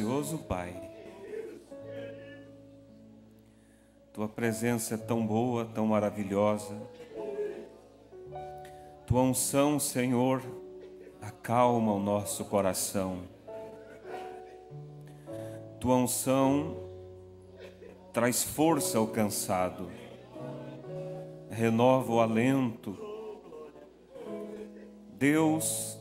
precioso Pai. Tua presença é tão boa, tão maravilhosa. Tua unção, Senhor, acalma o nosso coração. Tua unção traz força ao cansado, renova o alento. Deus,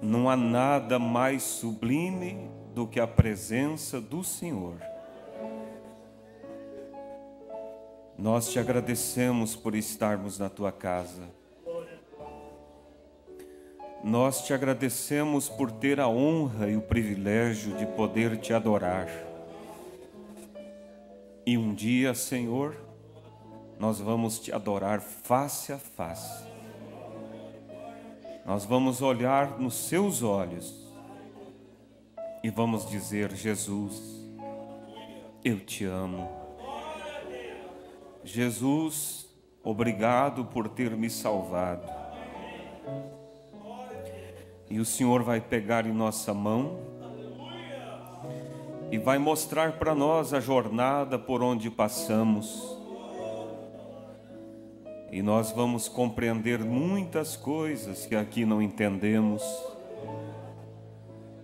não há nada mais sublime do que a presença do Senhor. Nós te agradecemos por estarmos na tua casa. Nós te agradecemos por ter a honra e o privilégio de poder te adorar. E um dia, Senhor, nós vamos te adorar face a face. Nós vamos olhar nos seus olhos e vamos dizer: Jesus, eu te amo. Jesus, obrigado por ter me salvado. E o Senhor vai pegar em nossa mão e vai mostrar para nós a jornada por onde passamos. E nós vamos compreender muitas coisas que aqui não entendemos.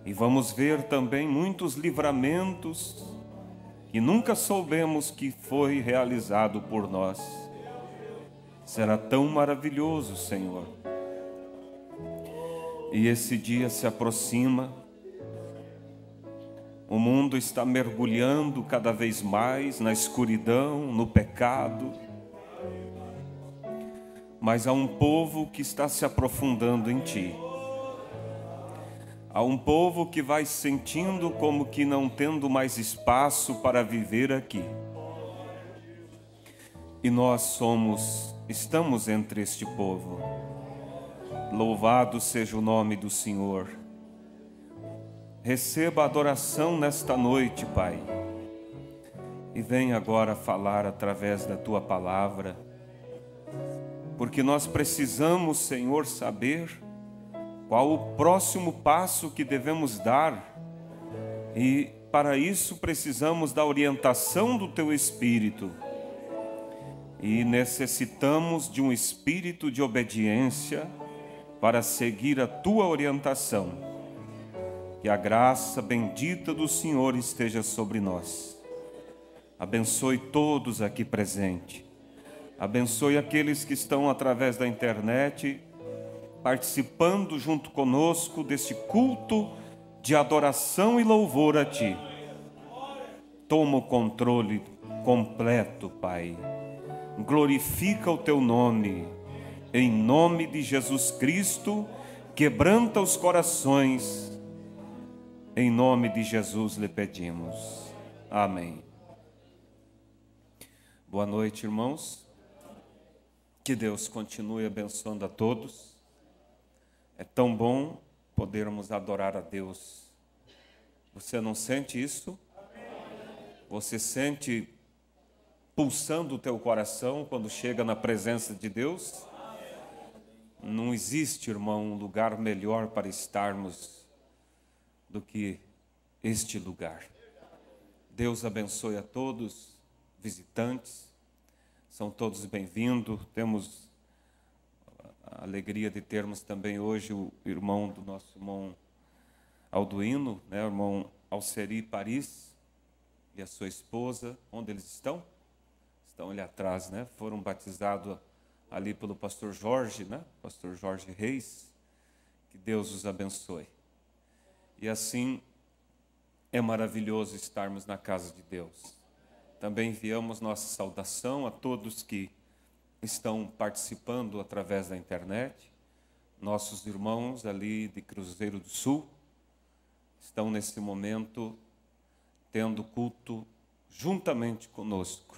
E vamos ver também muitos livramentos que nunca soubemos que foi realizado por nós. Será tão maravilhoso, Senhor. E esse dia se aproxima. O mundo está mergulhando cada vez mais na escuridão, no pecado. Mas há um povo que está se aprofundando em Ti. Há um povo que vai sentindo como que não tendo mais espaço para viver aqui. E nós estamos entre este povo. Louvado seja o nome do Senhor. Receba a adoração nesta noite, Pai. E venha agora falar através da Tua palavra. Porque nós precisamos, Senhor, saber qual o próximo passo que devemos dar. E para isso precisamos da orientação do Teu Espírito. E necessitamos de um espírito de obediência para seguir a Tua orientação. Que a graça bendita do Senhor esteja sobre nós. Abençoe todos aqui presentes. Abençoe aqueles que estão através da internet, participando junto conosco deste culto de adoração e louvor a Ti. Toma o controle completo, Pai. Glorifica o Teu nome. Em nome de Jesus Cristo, quebranta os corações. Em nome de Jesus lhe pedimos. Amém. Boa noite, irmãos. Que Deus continue abençoando a todos. É tão bom podermos adorar a Deus. Você não sente isso? Você sente pulsando o teu coração quando chega na presença de Deus? Não existe, irmão, um lugar melhor para estarmos do que este lugar. Deus abençoe a todos, visitantes. São todos bem-vindos. Temos a alegria de termos também hoje o irmão do nosso irmão Alduino, né? O irmão Alceri Paris e a sua esposa. Onde eles estão? Estão ali atrás, né? Foram batizados ali pelo pastor Jorge, né? Pastor Jorge Reis. Que Deus os abençoe. E assim é maravilhoso estarmos na casa de Deus. Também enviamos nossa saudação a todos que estão participando através da internet. Nossos irmãos ali de Cruzeiro do Sul estão nesse momento tendo culto juntamente conosco.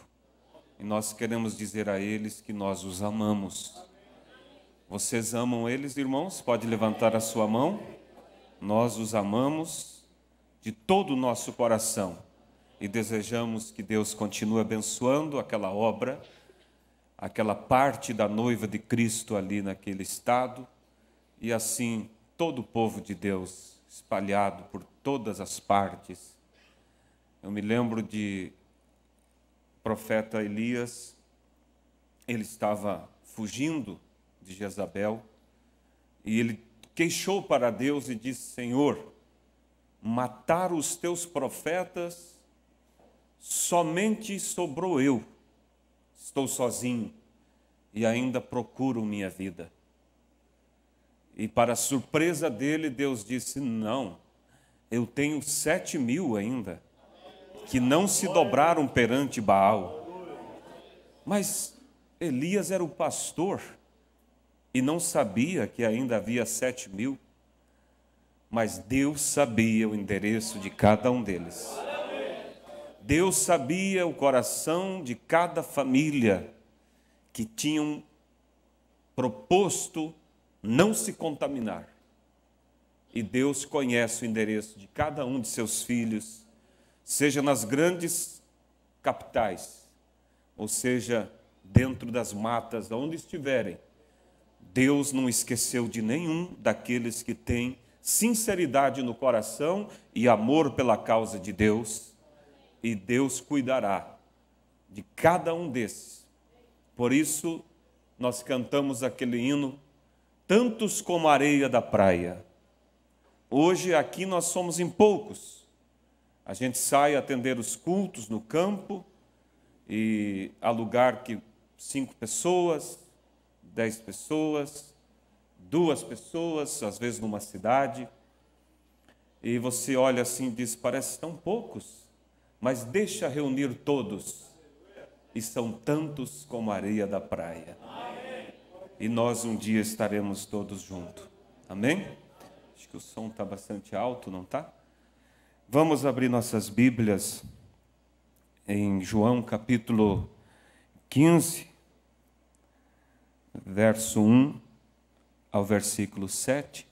E nós queremos dizer a eles que nós os amamos. Vocês amam eles, irmãos? Pode levantar a sua mão. Nós os amamos de todo o nosso coração. E desejamos que Deus continue abençoando aquela obra, aquela parte da noiva de Cristo ali naquele estado, e assim todo o povo de Deus espalhado por todas as partes Eu me lembro de profeta Elias, ele estava fugindo de Jezabel, e ele queixou para Deus e disse: Senhor, mataram os teus profetas, somente sobrou eu. Estou sozinho e ainda procuro minha vida. E para surpresa dele, Deus disse: não, eu tenho 7.000 ainda, que não se dobraram perante Baal. Mas Elias era o pastor e não sabia que ainda havia 7.000. Mas Deus sabia o endereço de cada um deles. Deus sabia o coração de cada família que tinham proposto não se contaminar. E Deus conhece o endereço de cada um de seus filhos, seja nas grandes capitais, ou seja, dentro das matas, onde estiverem. Deus não esqueceu de nenhum daqueles que têm sinceridade no coração e amor pela causa de Deus, e Deus cuidará de cada um desses. Por isso, nós cantamos aquele hino, tantos como a areia da praia. Hoje, aqui nós somos em poucos. A gente sai atender os cultos no campo, e há lugar que 5 pessoas, 10 pessoas, 2 pessoas, às vezes numa cidade, e você olha assim e diz: parece tão poucos, mas deixa reunir todos, e são tantos como a areia da praia. E nós um dia estaremos todos juntos. Amém? Acho que o som está bastante alto, não está? Vamos abrir nossas Bíblias em João capítulo 15, verso 1 ao versículo 7.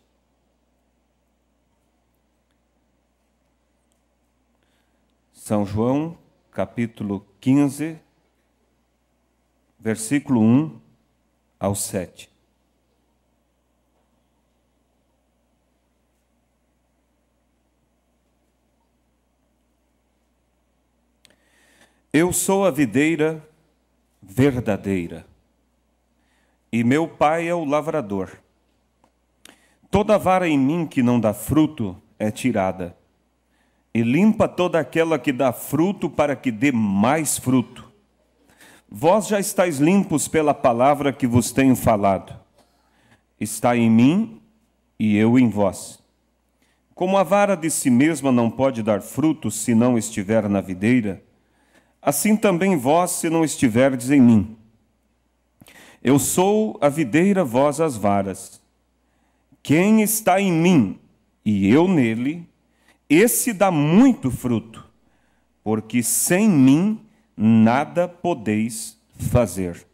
São João, capítulo 15, versículo 1 ao 7. Eu sou a videira verdadeira, e meu pai é o lavrador. Toda vara em mim que não dá fruto é tirada, e limpa toda aquela que dá fruto, para que dê mais fruto. Vós já estáis limpos pela palavra que vos tenho falado. Está em mim e eu em vós. Como a vara de si mesma não pode dar fruto se não estiver na videira, assim também vós, se não estiverdes em mim. Eu sou a videira, vós as varas. Quem está em mim e eu nele, esse dá muito fruto, porque sem mim nada podeis fazer.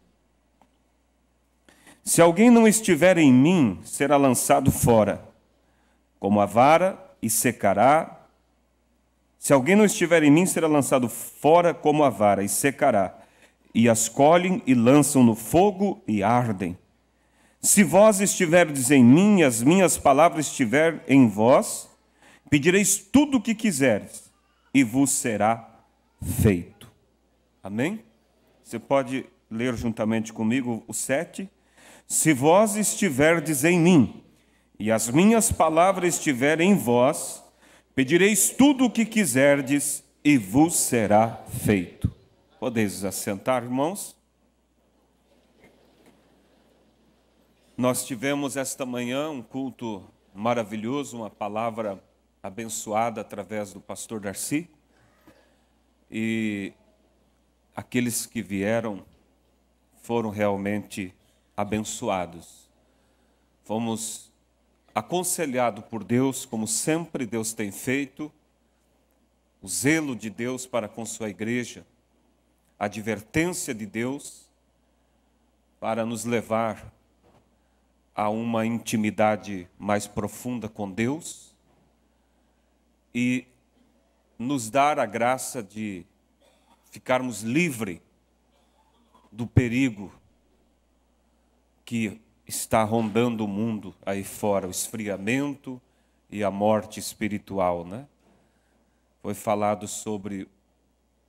Se alguém não estiver em mim, será lançado fora, como a vara, e secará. Se alguém não estiver em mim, será lançado fora como a vara, e secará. E as colhem e lançam no fogo e ardem. Se vós estiverdes em mim, e as minhas palavras estiverem em vós, pedireis tudo o que quiseres, e vos será feito. Amém? Você pode ler juntamente comigo o 7. Se vós estiverdes em mim, e as minhas palavras estiverem em vós, pedireis tudo o que quiserdes, e vos será feito. Podeis assentar, irmãos? Nós tivemos esta manhã um culto maravilhoso, uma palavra abençoada através do pastor Darcy. E aqueles que vieram foram realmente abençoados. Fomos aconselhados por Deus, como sempre Deus tem feito, o zelo de Deus para com sua igreja, a advertência de Deus para nos levar a uma intimidade mais profunda com Deus e nos dar a graça de ficarmos livres do perigo que está rondando o mundo aí fora, o esfriamento e a morte espiritual, né? Foi falado sobre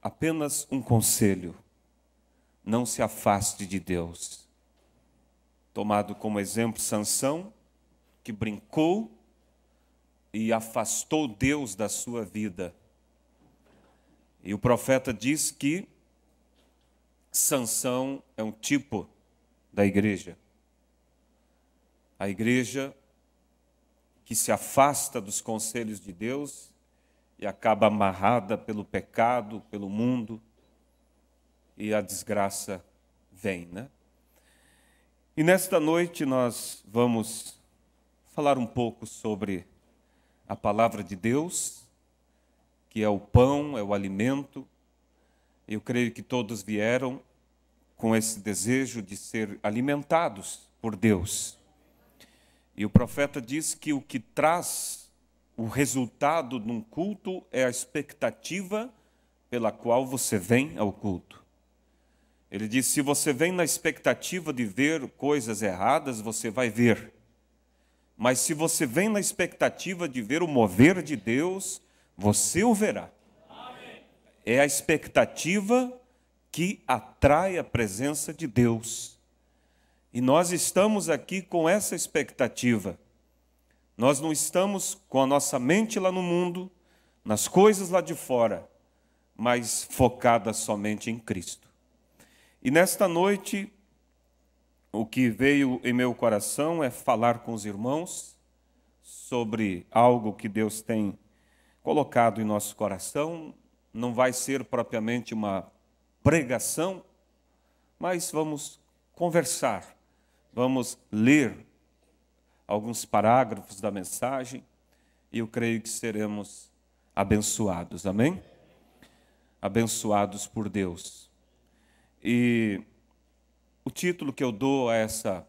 apenas um conselho: não se afaste de Deus. Tomado como exemplo Sansão, que brincou e afastou Deus da sua vida. E o profeta diz que Sansão é um tipo da igreja. A igreja que se afasta dos conselhos de Deus e acaba amarrada pelo pecado, pelo mundo, e a desgraça vem, né? E nesta noite nós vamos falar um pouco sobre a palavra de Deus, que é o pão, é o alimento. Eu creio que todos vieram com esse desejo de ser alimentados por Deus. E o profeta diz que o que traz o resultado de um culto é a expectativa pela qual você vem ao culto. Ele diz: se você vem na expectativa de ver coisas erradas, você vai ver. Mas se você vem na expectativa de ver o mover de Deus, você o verá. É a expectativa que atrai a presença de Deus. E nós estamos aqui com essa expectativa. Nós não estamos com a nossa mente lá no mundo, nas coisas lá de fora, mas focada somente em Cristo. E nesta noite, o que veio em meu coração é falar com os irmãos sobre algo que Deus tem colocado em nosso coração. Não vai ser propriamente uma pregação, mas vamos conversar, vamos ler alguns parágrafos da mensagem e eu creio que seremos abençoados, amém? Abençoados por Deus. E o título que eu dou a essa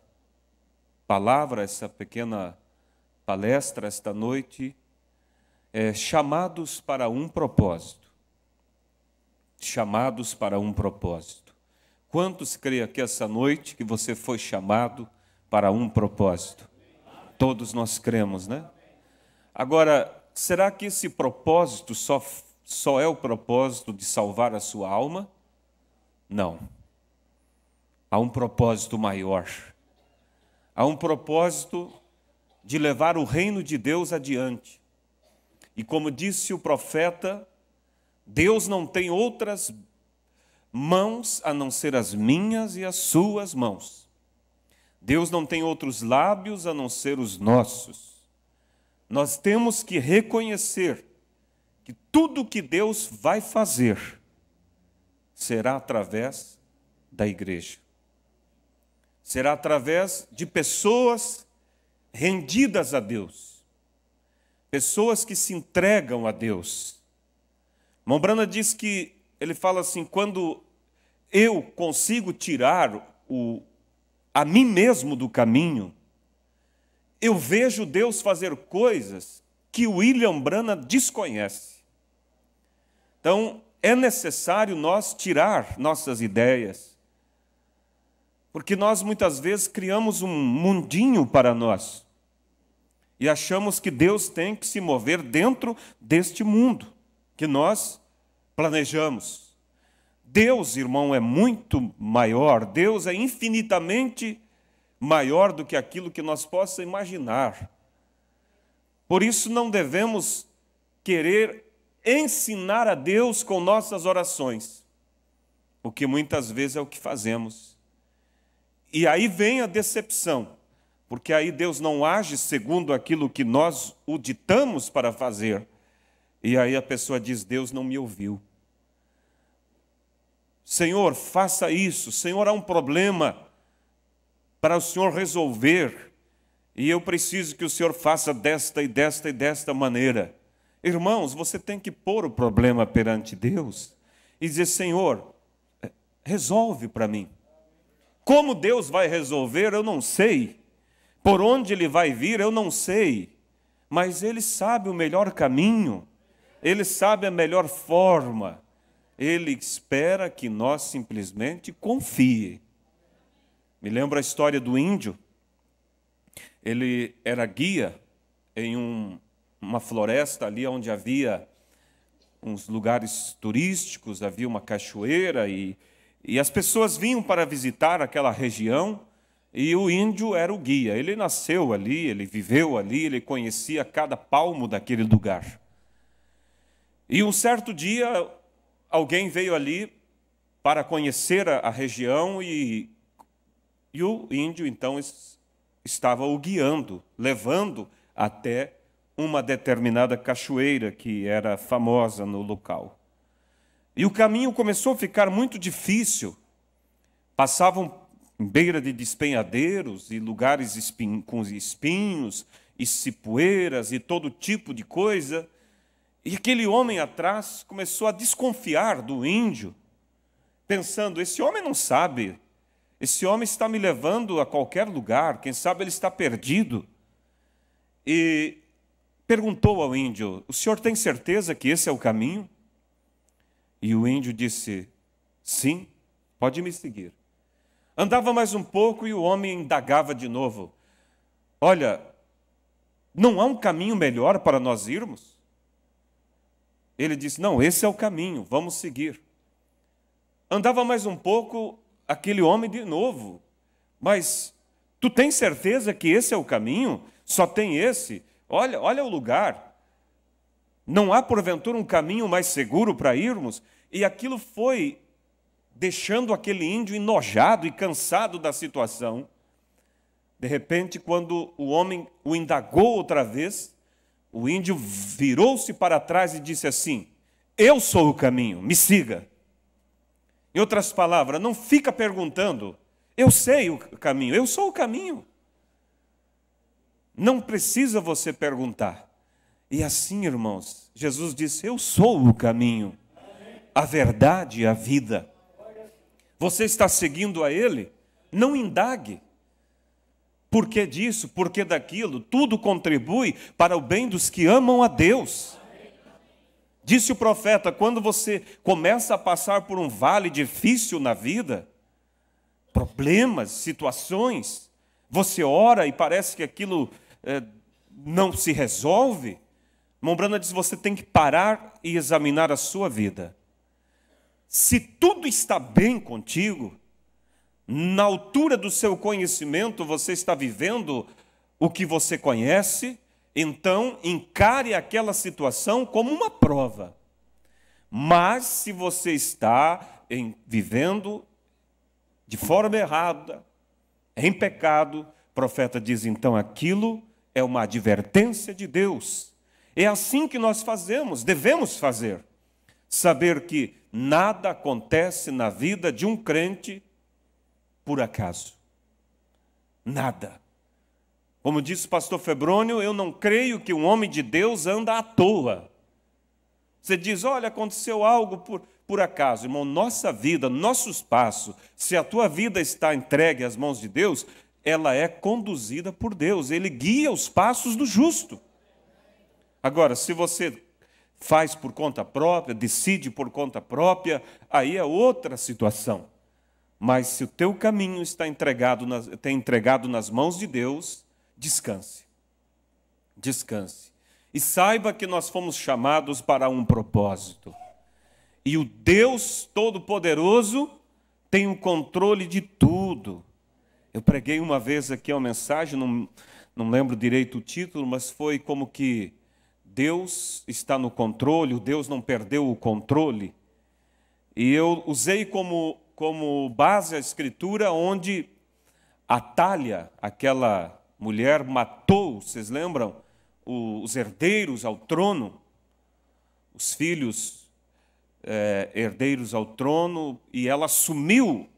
palavra, essa pequena palestra esta noite, é Chamados para um Propósito. Chamados para um propósito. Quantos creem aqui essa noite que você foi chamado para um propósito? Todos nós cremos, né? Agora, será que esse propósito só é o propósito de salvar a sua alma? Não. Há um propósito maior. Há um propósito de levar o reino de Deus adiante. E como disse o profeta, Deus não tem outras mãos a não ser as minhas e as suas mãos. Deus não tem outros lábios a não ser os nossos. Nós temos que reconhecer que tudo que Deus vai fazer será através da igreja. Será através de pessoas rendidas a Deus. Pessoas que se entregam a Deus. Mombrana diz que, ele fala assim, quando eu consigo tirar a mim mesmo do caminho, eu vejo Deus fazer coisas que o William Branham desconhece. Então, é necessário nós tirar nossas ideias, porque nós muitas vezes criamos um mundinho para nós e achamos que Deus tem que se mover dentro deste mundo que nós planejamos. Deus, irmão, é muito maior. Deus é infinitamente maior do que aquilo que nós possamos imaginar. Por isso não devemos querer ensinar a Deus com nossas orações, o que muitas vezes é o que fazemos. E aí vem a decepção, porque aí Deus não age segundo aquilo que nós o ditamos para fazer. E aí a pessoa diz: Deus não me ouviu. Senhor, faça isso. Senhor, há um problema para o Senhor resolver, e eu preciso que o Senhor faça desta e desta e desta maneira. Irmãos, você tem que pôr o problema perante Deus e dizer: Senhor, resolve para mim. Como Deus vai resolver, eu não sei. Por onde Ele vai vir, eu não sei. Mas Ele sabe o melhor caminho. Ele sabe a melhor forma. Ele espera que nós simplesmente confie. Me lembro a história do índio. Ele era guia em uma floresta ali onde havia uns lugares turísticos, havia uma cachoeira e as pessoas vinham para visitar aquela região e o índio era o guia. Ele nasceu ali, ele viveu ali, ele conhecia cada palmo daquele lugar. E um certo dia, alguém veio ali para conhecer a região e o índio, então, estava o guiando, levando até uma determinada cachoeira que era famosa no local. E o caminho começou a ficar muito difícil. Passavam em beira de despenhadeiros e lugares com espinhos e cipueiras e todo tipo de coisa. E aquele homem atrás começou a desconfiar do índio, pensando, esse homem não sabe, esse homem está me levando a qualquer lugar, quem sabe ele está perdido. E perguntou ao índio, o senhor tem certeza que esse é o caminho? E o índio disse, sim, pode me seguir. Andava mais um pouco e o homem indagava de novo, olha, não há um caminho melhor para nós irmos? Ele disse, não, esse é o caminho, vamos seguir. Andava mais um pouco, aquele homem de novo, mas tu tens certeza que esse é o caminho? Só tem esse? Olha o lugar. Não há, porventura, um caminho mais seguro para irmos? E aquilo foi deixando aquele índio enojado e cansado da situação. De repente, quando o homem o indagou outra vez, o índio virou-se para trás e disse assim, eu sou o caminho, me siga. Em outras palavras, não fica perguntando, eu sei o caminho, eu sou o caminho. Não precisa você perguntar. E assim, irmãos, Jesus disse, eu sou o caminho, a verdade e a vida. Você está seguindo a Ele? Não indague. Por que disso? Por que daquilo? Tudo contribui para o bem dos que amam a Deus. Disse o profeta, quando você começa a passar por um vale difícil na vida, problemas, situações, você ora e parece que aquilo não se resolve, Mombrana diz, você tem que parar e examinar a sua vida. Se tudo está bem contigo, na altura do seu conhecimento, você está vivendo o que você conhece, então encare aquela situação como uma prova. Mas se você está vivendo de forma errada, em pecado, o profeta diz, então aquilo é uma advertência de Deus. É assim que nós fazemos, devemos fazer. Saber que nada acontece na vida de um crente por acaso. Nada. Como disse o pastor Febrônio, eu não creio que um homem de Deus anda à toa. Você diz, olha, aconteceu algo por acaso. Irmão, nossa vida, nossos passos, se a tua vida está entregue às mãos de Deus, ela é conduzida por Deus. Ele guia os passos do justo. Agora, se você faz por conta própria, decide por conta própria, aí é outra situação. Mas se o teu caminho está entregado nas mãos de Deus, descanse. Descanse. E saiba que nós fomos chamados para um propósito. E o Deus Todo-Poderoso tem o controle de tudo. Eu preguei uma vez aqui uma mensagem, não lembro direito o título, mas foi como que Deus está no controle, o Deus não perdeu o controle. E eu usei como base a escritura onde Atália, aquela mulher, matou, vocês lembram? Os herdeiros ao trono, os filhos herdeiros ao trono, e ela assumiu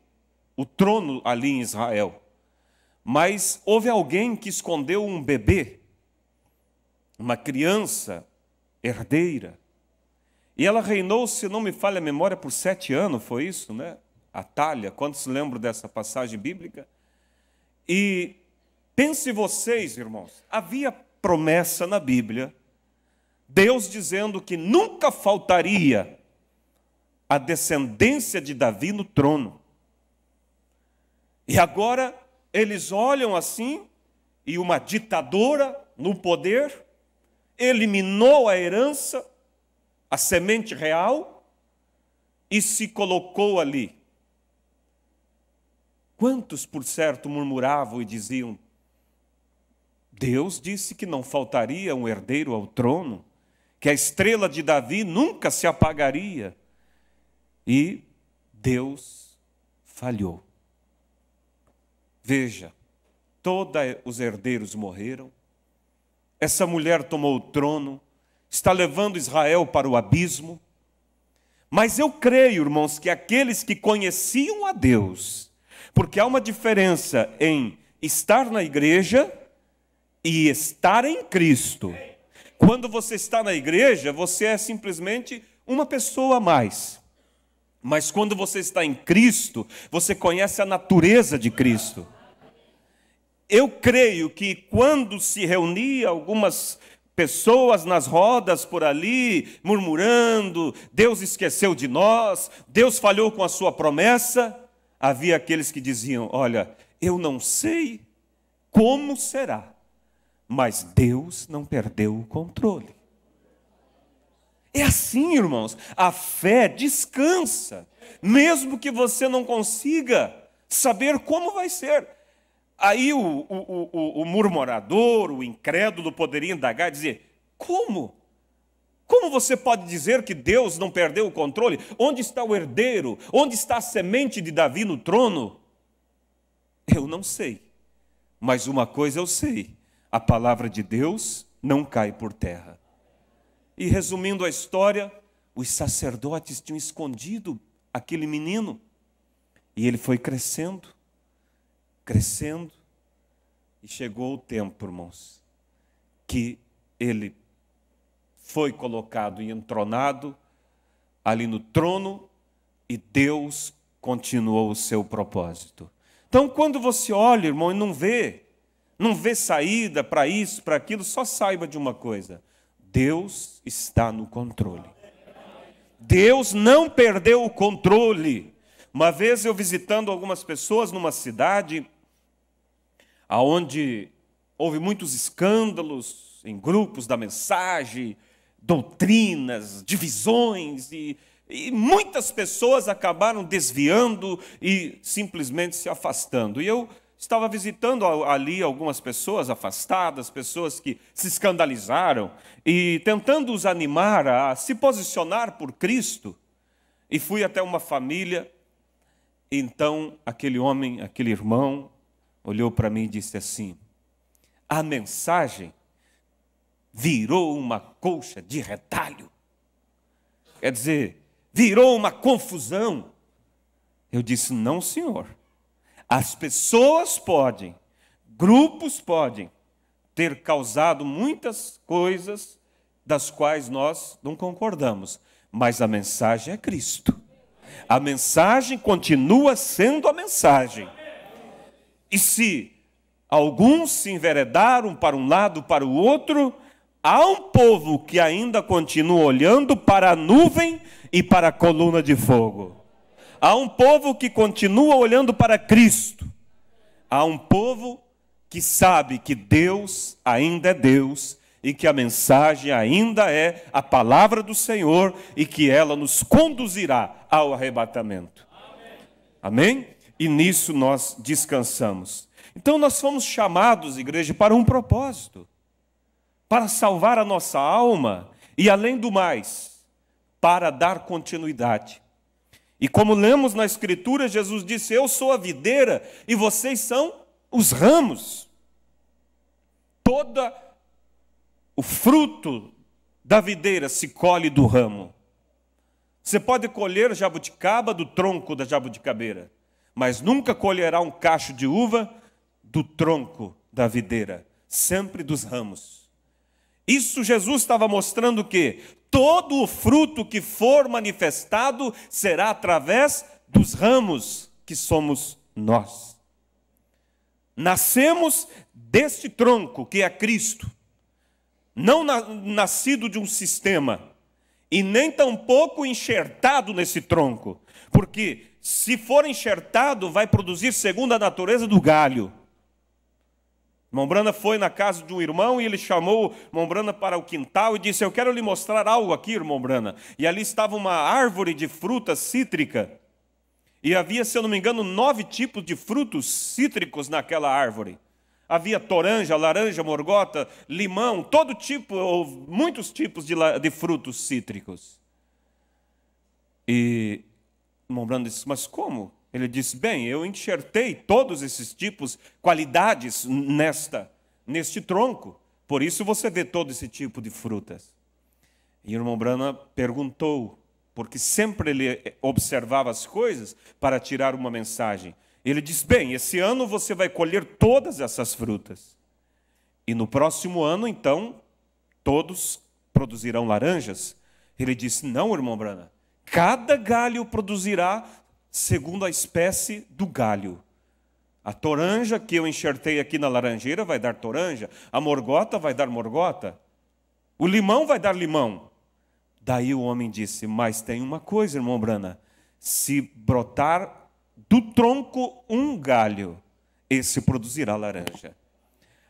o trono ali em Israel. Mas houve alguém que escondeu um bebê, uma criança herdeira, e ela reinou, se não me falha a memória, por 7 anos, foi isso, né? Atália, quantos se lembram dessa passagem bíblica? E pense vocês, irmãos, havia promessa na Bíblia, Deus dizendo que nunca faltaria a descendência de Davi no trono. E agora eles olham assim, e uma ditadora no poder eliminou a herança, a semente real e se colocou ali. Quantos, por certo, murmuravam e diziam: Deus disse que não faltaria um herdeiro ao trono, que a estrela de Davi nunca se apagaria. E Deus falhou. Veja, todos os herdeiros morreram. Essa mulher tomou o trono, está levando Israel para o abismo. Mas eu creio, irmãos, que aqueles que conheciam a Deus, porque há uma diferença em estar na igreja e estar em Cristo. Quando você está na igreja, você é simplesmente uma pessoa a mais. Mas quando você está em Cristo, você conhece a natureza de Cristo. Eu creio que quando se reunia algumas pessoas nas rodas por ali, murmurando, Deus esqueceu de nós, Deus falhou com a sua promessa, havia aqueles que diziam: olha, eu não sei como será, mas Deus não perdeu o controle. É assim, irmãos, a fé descansa, mesmo que você não consiga saber como vai ser. Aí o murmurador, o incrédulo poderia indagar e dizer: como? Como você pode dizer que Deus não perdeu o controle? Onde está o herdeiro? Onde está a semente de Davi no trono? Eu não sei, mas uma coisa eu sei: a palavra de Deus não cai por terra. E resumindo a história, os sacerdotes tinham escondido aquele menino, e ele foi crescendo, e chegou o tempo, irmãos, que ele foi colocado e entronado ali no trono, e Deus continuou o seu propósito. Então, quando você olha, irmão, e não vê saída para isso, para aquilo, só saiba de uma coisa: Deus está no controle. Deus não perdeu o controle. Uma vez eu visitando algumas pessoas numa cidade onde houve muitos escândalos em grupos da mensagem, doutrinas, divisões, e muitas pessoas acabaram desviando e simplesmente se afastando. E eu estava visitando ali algumas pessoas afastadas, pessoas que se escandalizaram, e tentando os animar a se posicionar por Cristo. E fui até uma família. Então aquele homem, aquele irmão, olhou para mim e disse assim: a mensagem virou uma colcha de retalho. Quer dizer, virou uma confusão. Eu disse: não, senhor. As pessoas podem, grupos podem ter causado muitas coisas das quais nós não concordamos, mas a mensagem é Cristo. A mensagem continua sendo a mensagem. E se alguns se enveredaram para um lado, para o outro, há um povo que ainda continua olhando para a nuvem e para a coluna de fogo. Há um povo que continua olhando para Cristo. Há um povo que sabe que Deus ainda é Deus e que a mensagem ainda é a palavra do Senhor e que ela nos conduzirá ao arrebatamento. Amém? E nisso nós descansamos. Então nós fomos chamados, igreja, para um propósito, para salvar a nossa alma e, além do mais, para dar continuidade. E como lemos na Escritura, Jesus disse: eu sou a videira e vocês são os ramos. Todo o fruto da videira se colhe do ramo. Você pode colher jabuticaba do tronco da jabuticabeira, mas nunca colherá um cacho de uva do tronco da videira, sempre dos ramos. Isso Jesus estava mostrando que todo o fruto que for manifestado será através dos ramos, que somos nós. Nascemos deste tronco, que é Cristo, não nascido de um sistema, e nem tampouco enxertado nesse tronco, porque se for enxertado, vai produzir segundo a natureza do galho. Irmão Brana foi na casa de um irmão e ele chamou irmão Brana para o quintal e disse: eu quero lhe mostrar algo aqui, irmão Brana. E ali estava uma árvore de fruta cítrica. E havia, se eu não me engano, 9 tipos de frutos cítricos naquela árvore. Havia toranja, laranja, morgota, limão, todo tipo, ou muitos tipos de frutos cítricos. E irmão Brana disse: mas como? Ele disse: bem, eu enxertei todos esses tipos, qualidades neste tronco. Por isso você vê todo esse tipo de frutas. E o irmão Brana perguntou, porque sempre ele observava as coisas para tirar uma mensagem. Ele disse: bem, esse ano você vai colher todas essas frutas. E no próximo ano, então, todos produzirão laranjas. Ele disse: não, irmão Brana, cada galho produzirá segundo a espécie do galho. A toranja que eu enxertei aqui na laranjeira vai dar toranja, a morgota vai dar morgota, o limão vai dar limão. Daí o homem disse: mas tem uma coisa, irmão Brana, se brotar do tronco um galho, esse produzirá laranja.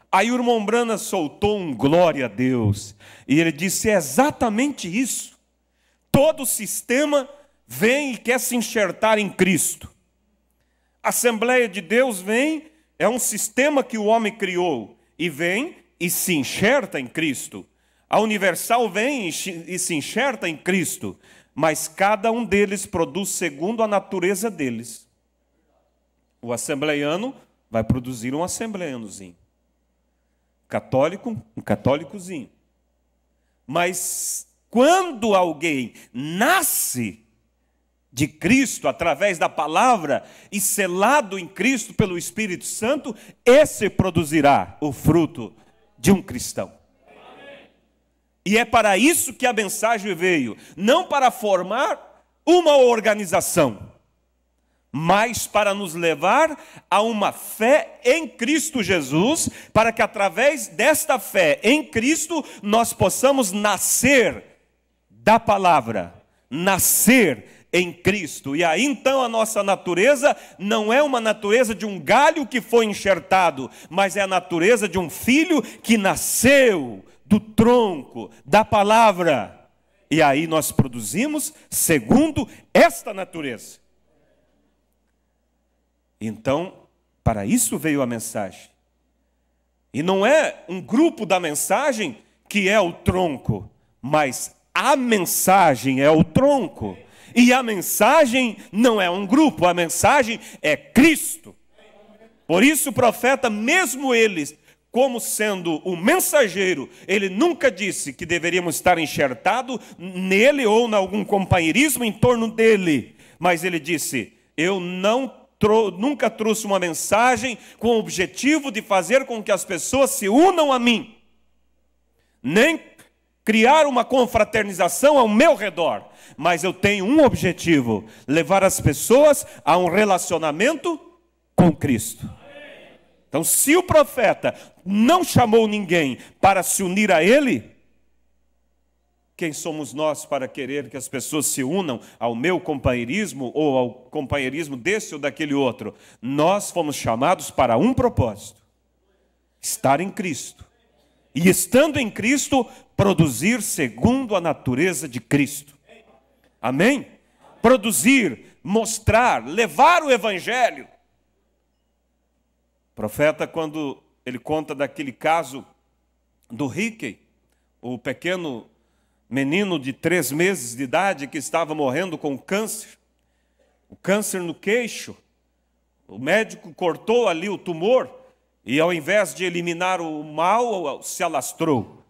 Aí o irmão Brana soltou um glória a Deus, e ele disse: é exatamente isso. Todo o sistema vem e quer se enxertar em Cristo. A Assembleia de Deus vem, é um sistema que o homem criou, e vem e se enxerta em Cristo. A Universal vem e se enxerta em Cristo, mas cada um deles produz segundo a natureza deles. O assembleiano vai produzir um assembleianozinho. Católico, um católicozinho. Mas quando alguém nasce de Cristo, através da palavra, e selado em Cristo pelo Espírito Santo, esse produzirá o fruto de um cristão. E é para isso que a mensagem veio, não para formar uma organização, mas para nos levar a uma fé em Cristo Jesus, para que através desta fé em Cristo, nós possamos nascer da palavra, nascer em Cristo. E aí então a nossa natureza não é uma natureza de um galho que foi enxertado, mas é a natureza de um filho que nasceu do tronco, da palavra. E aí nós produzimos segundo esta natureza. Então, para isso veio a mensagem. E não é um grupo da mensagem que é o tronco, mas a mensagem é o tronco. E a mensagem não é um grupo, a mensagem é Cristo. Por isso o profeta, mesmo ele, como sendo o mensageiro, ele nunca disse que deveríamos estar enxertados nele ou em algum companheirismo em torno dele. Mas ele disse: eu nunca trouxe uma mensagem com o objetivo de fazer com que as pessoas se unam a mim, nem criar uma confraternização ao meu redor, mas eu tenho um objetivo: levar as pessoas a um relacionamento com Cristo. Então, se o profeta não chamou ninguém para se unir a ele, quem somos nós para querer que as pessoas se unam ao meu companheirismo ou ao companheirismo desse ou daquele outro? Nós fomos chamados para um propósito: estar em Cristo. E estando em Cristo, produzir segundo a natureza de Cristo. Amém? Produzir, mostrar, levar o Evangelho. O profeta, quando ele conta daquele caso do Ricky, o pequeno menino de 3 meses de idade que estava morrendo com câncer, o câncer no queixo, o médico cortou ali o tumor e ao invés de eliminar o mal, se alastrou,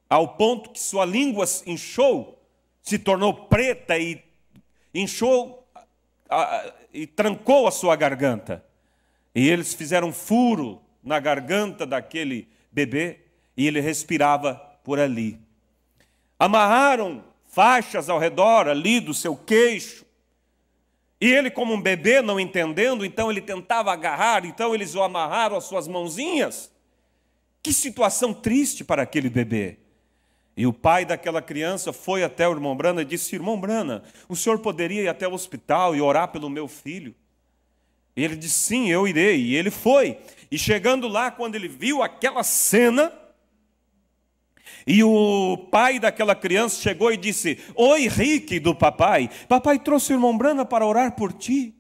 ao ponto que sua língua inchou, se tornou preta e inchou e trancou a sua garganta. E eles fizeram um furo na garganta daquele bebê e ele respirava por ali. Amarraram faixas ao redor ali do seu queixo. E ele, como um bebê, não entendendo, então ele tentava agarrar, então eles o amarraram às suas mãozinhas. Que situação triste para aquele bebê. E o pai daquela criança foi até o irmão Brana e disse: irmão Brana, o senhor poderia ir até o hospital e orar pelo meu filho? E ele disse, sim, eu irei. E ele foi. E chegando lá, quando ele viu aquela cena, e o pai daquela criança chegou e disse, oi, Henrique, do papai. Papai trouxe o irmão Brana para orar por ti.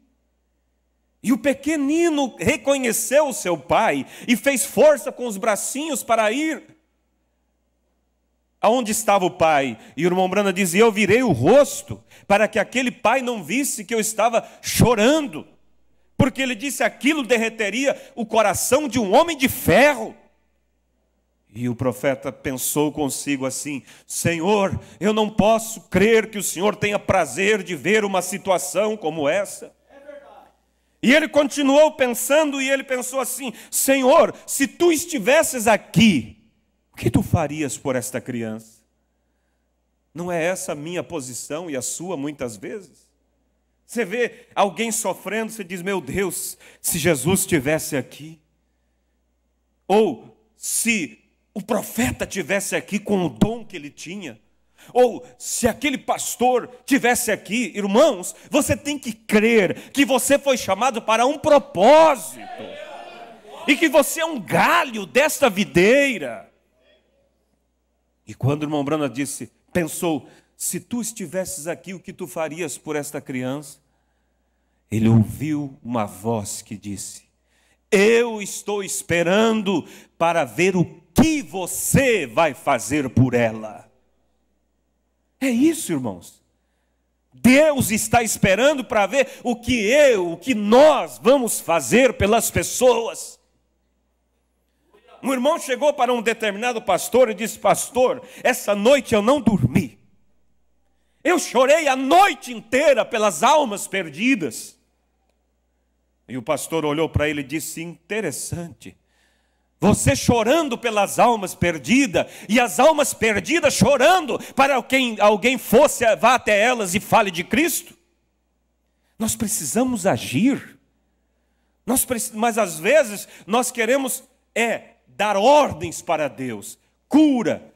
E o pequenino reconheceu o seu pai e fez força com os bracinhos para ir aonde estava o pai. E o irmão Brana dizia, eu virei o rosto para que aquele pai não visse que eu estava chorando. Porque ele disse, aquilo derreteria o coração de um homem de ferro. E o profeta pensou consigo assim, Senhor, eu não posso crer que o Senhor tenha prazer de ver uma situação como essa. E ele continuou pensando e ele pensou assim, Senhor, se tu estivesses aqui, o que tu farias por esta criança? Não é essa a minha posição e a sua muitas vezes? Você vê alguém sofrendo, você diz, meu Deus, se Jesus estivesse aqui. Ou se o profeta estivesse aqui com o dom que ele tinha. Ou se aquele pastor estivesse aqui. Irmãos, você tem que crer que você foi chamado para um propósito. E que você é um galho desta videira. E quando o irmão Brana pensou, se tu estivesses aqui, o que tu farias por esta criança? Ele ouviu uma voz que disse, eu estou esperando para ver o que você vai fazer por ela. É isso, irmãos. Deus está esperando para ver o que nós vamos fazer pelas pessoas. Um irmão chegou para um determinado pastor e disse, pastor, essa noite eu não dormi. Eu chorei a noite inteira pelas almas perdidas. E o pastor olhou para ele e disse, interessante. Você chorando pelas almas perdidas, e as almas perdidas chorando para que alguém vá até elas e fale de Cristo. Nós precisamos agir. Mas às vezes nós queremos dar ordens para Deus. Cura,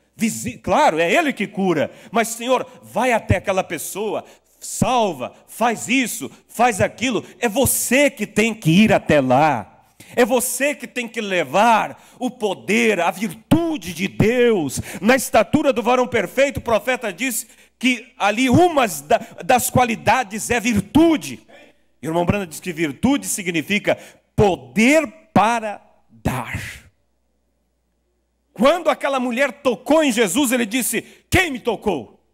claro, é Ele que cura. Mas Senhor, vai até aquela pessoa, salva, faz isso, faz aquilo. É você que tem que ir até lá. É você que tem que levar o poder, a virtude de Deus. Na estatura do varão perfeito, o profeta diz que ali uma das qualidades é virtude. E o irmão Brana diz que virtude significa poder para dar. Quando aquela mulher tocou em Jesus, ele disse, quem me tocou?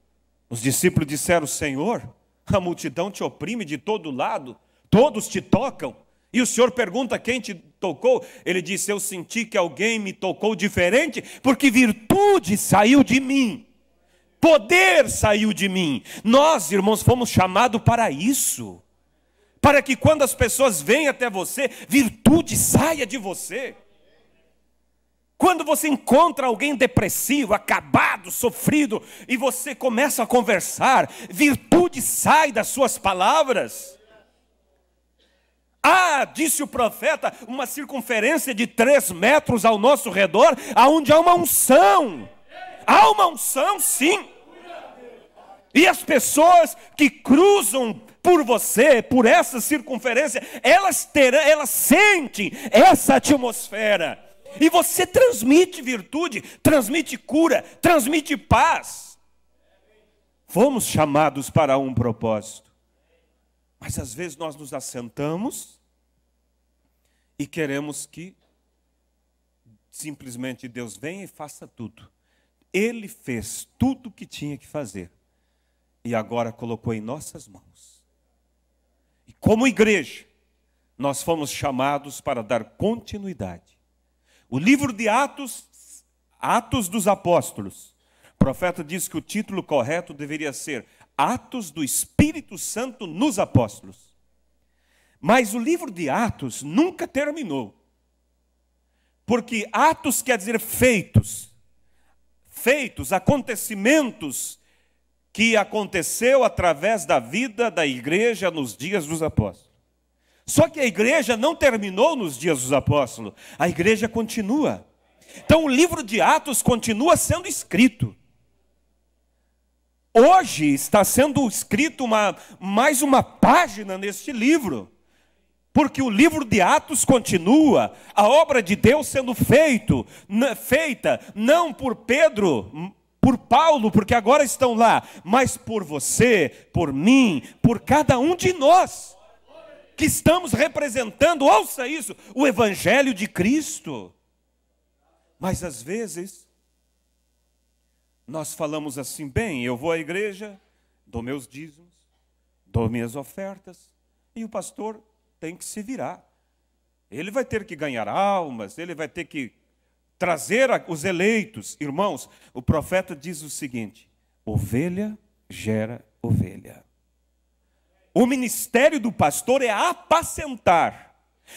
Os discípulos disseram, Senhor, a multidão te oprime de todo lado, todos te tocam. E o Senhor pergunta quem te tocou? Ele disse, eu senti que alguém me tocou diferente, porque virtude saiu de mim. Poder saiu de mim. Nós, irmãos, fomos chamados para isso. Para que quando as pessoas vêm até você, virtude saia de você. Quando você encontra alguém depressivo, acabado, sofrido, e você começa a conversar, virtude sai das suas palavras. Disse o profeta, uma circunferência de 3 metros ao nosso redor, aonde há uma unção. Há uma unção, sim. E as pessoas que cruzam por você, por essa circunferência, elas sentem essa atmosfera. E você transmite virtude, transmite cura, transmite paz. Fomos chamados para um propósito. Mas às vezes nós nos assentamos e queremos que simplesmente Deus venha e faça tudo. Ele fez tudo o que tinha que fazer. E agora colocou em nossas mãos. E como igreja, nós fomos chamados para dar continuidade. O livro de Atos, Atos dos Apóstolos. O profeta diz que o título correto deveria ser Atos do Espírito Santo nos Apóstolos. Mas o livro de Atos nunca terminou. Porque Atos quer dizer feitos. Feitos, acontecimentos que aconteceu através da vida da igreja nos dias dos apóstolos. Só que a igreja não terminou nos dias dos apóstolos. A igreja continua. Então o livro de Atos continua sendo escrito. Hoje está sendo escrito mais uma página neste livro. Porque o livro de Atos continua, a obra de Deus sendo feita não por Pedro, por Paulo, porque agora estão lá, mas por você, por mim, por cada um de nós, que estamos representando, ouça isso, o Evangelho de Cristo. Mas às vezes, nós falamos assim, bem, eu vou à igreja, dou meus dízimos, dou minhas ofertas, e o pastor tem que se virar. Ele vai ter que ganhar almas, ele vai ter que trazer os eleitos. Irmãos, o profeta diz o seguinte: ovelha gera ovelha. O ministério do pastor é apacentar.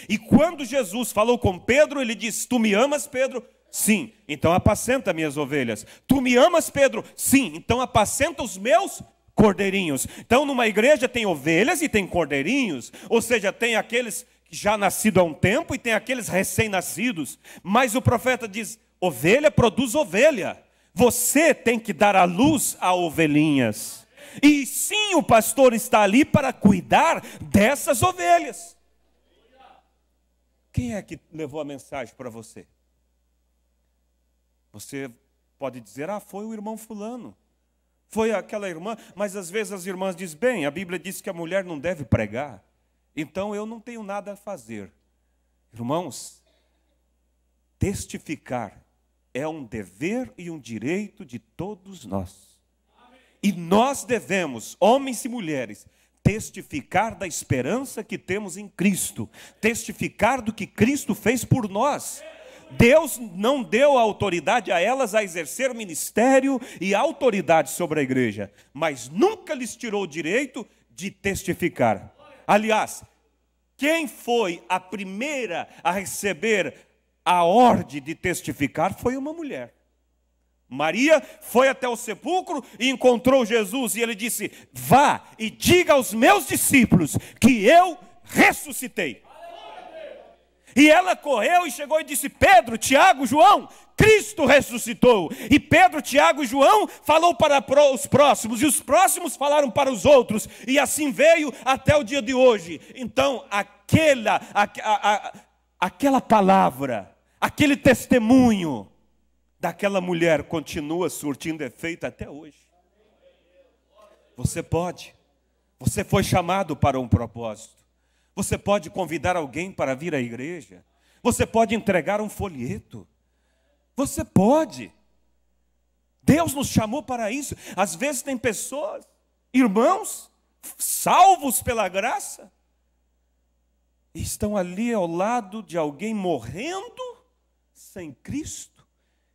E quando Jesus falou com Pedro, ele disse: tu me amas, Pedro? Sim, então apacenta minhas ovelhas. Tu me amas, Pedro? Sim, então apacenta os meus cordeirinhos. Então numa igreja tem ovelhas e tem cordeirinhos, ou seja, tem aqueles já nascidos há um tempo e tem aqueles recém-nascidos. Mas o profeta diz: ovelha produz ovelha. Você tem que dar à luz a ovelhinhas. E sim, o pastor está ali para cuidar dessas ovelhas. Quem é que levou a mensagem para você? Você pode dizer: ah, foi o irmão fulano, foi aquela irmã. Mas às vezes as irmãs dizem: bem, a Bíblia diz que a mulher não deve pregar, então eu não tenho nada a fazer. Irmãos, testificar é um dever e um direito de todos nós. E nós devemos, homens e mulheres, testificar da esperança que temos em Cristo, testificar do que Cristo fez por nós. Deus não deu autoridade a elas a exercer ministério e autoridade sobre a igreja, mas nunca lhes tirou o direito de testificar. Aliás, quem foi a primeira a receber a ordem de testificar foi uma mulher. Maria foi até o sepulcro e encontrou Jesus, e ele disse: vá e diga aos meus discípulos que eu ressuscitei. E ela correu e chegou e disse: Pedro, Tiago, João, Cristo ressuscitou. E Pedro, Tiago e João falou para os próximos, e os próximos falaram para os outros, e assim veio até o dia de hoje. Então aquela palavra, aquele testemunho daquela mulher continua surtindo efeito até hoje. Você foi chamado para um propósito. Você pode convidar alguém para vir à igreja. Você pode entregar um folheto. Você pode. Deus nos chamou para isso. Às vezes tem pessoas, irmãos, salvos pela graça, e estão ali ao lado de alguém morrendo sem Cristo,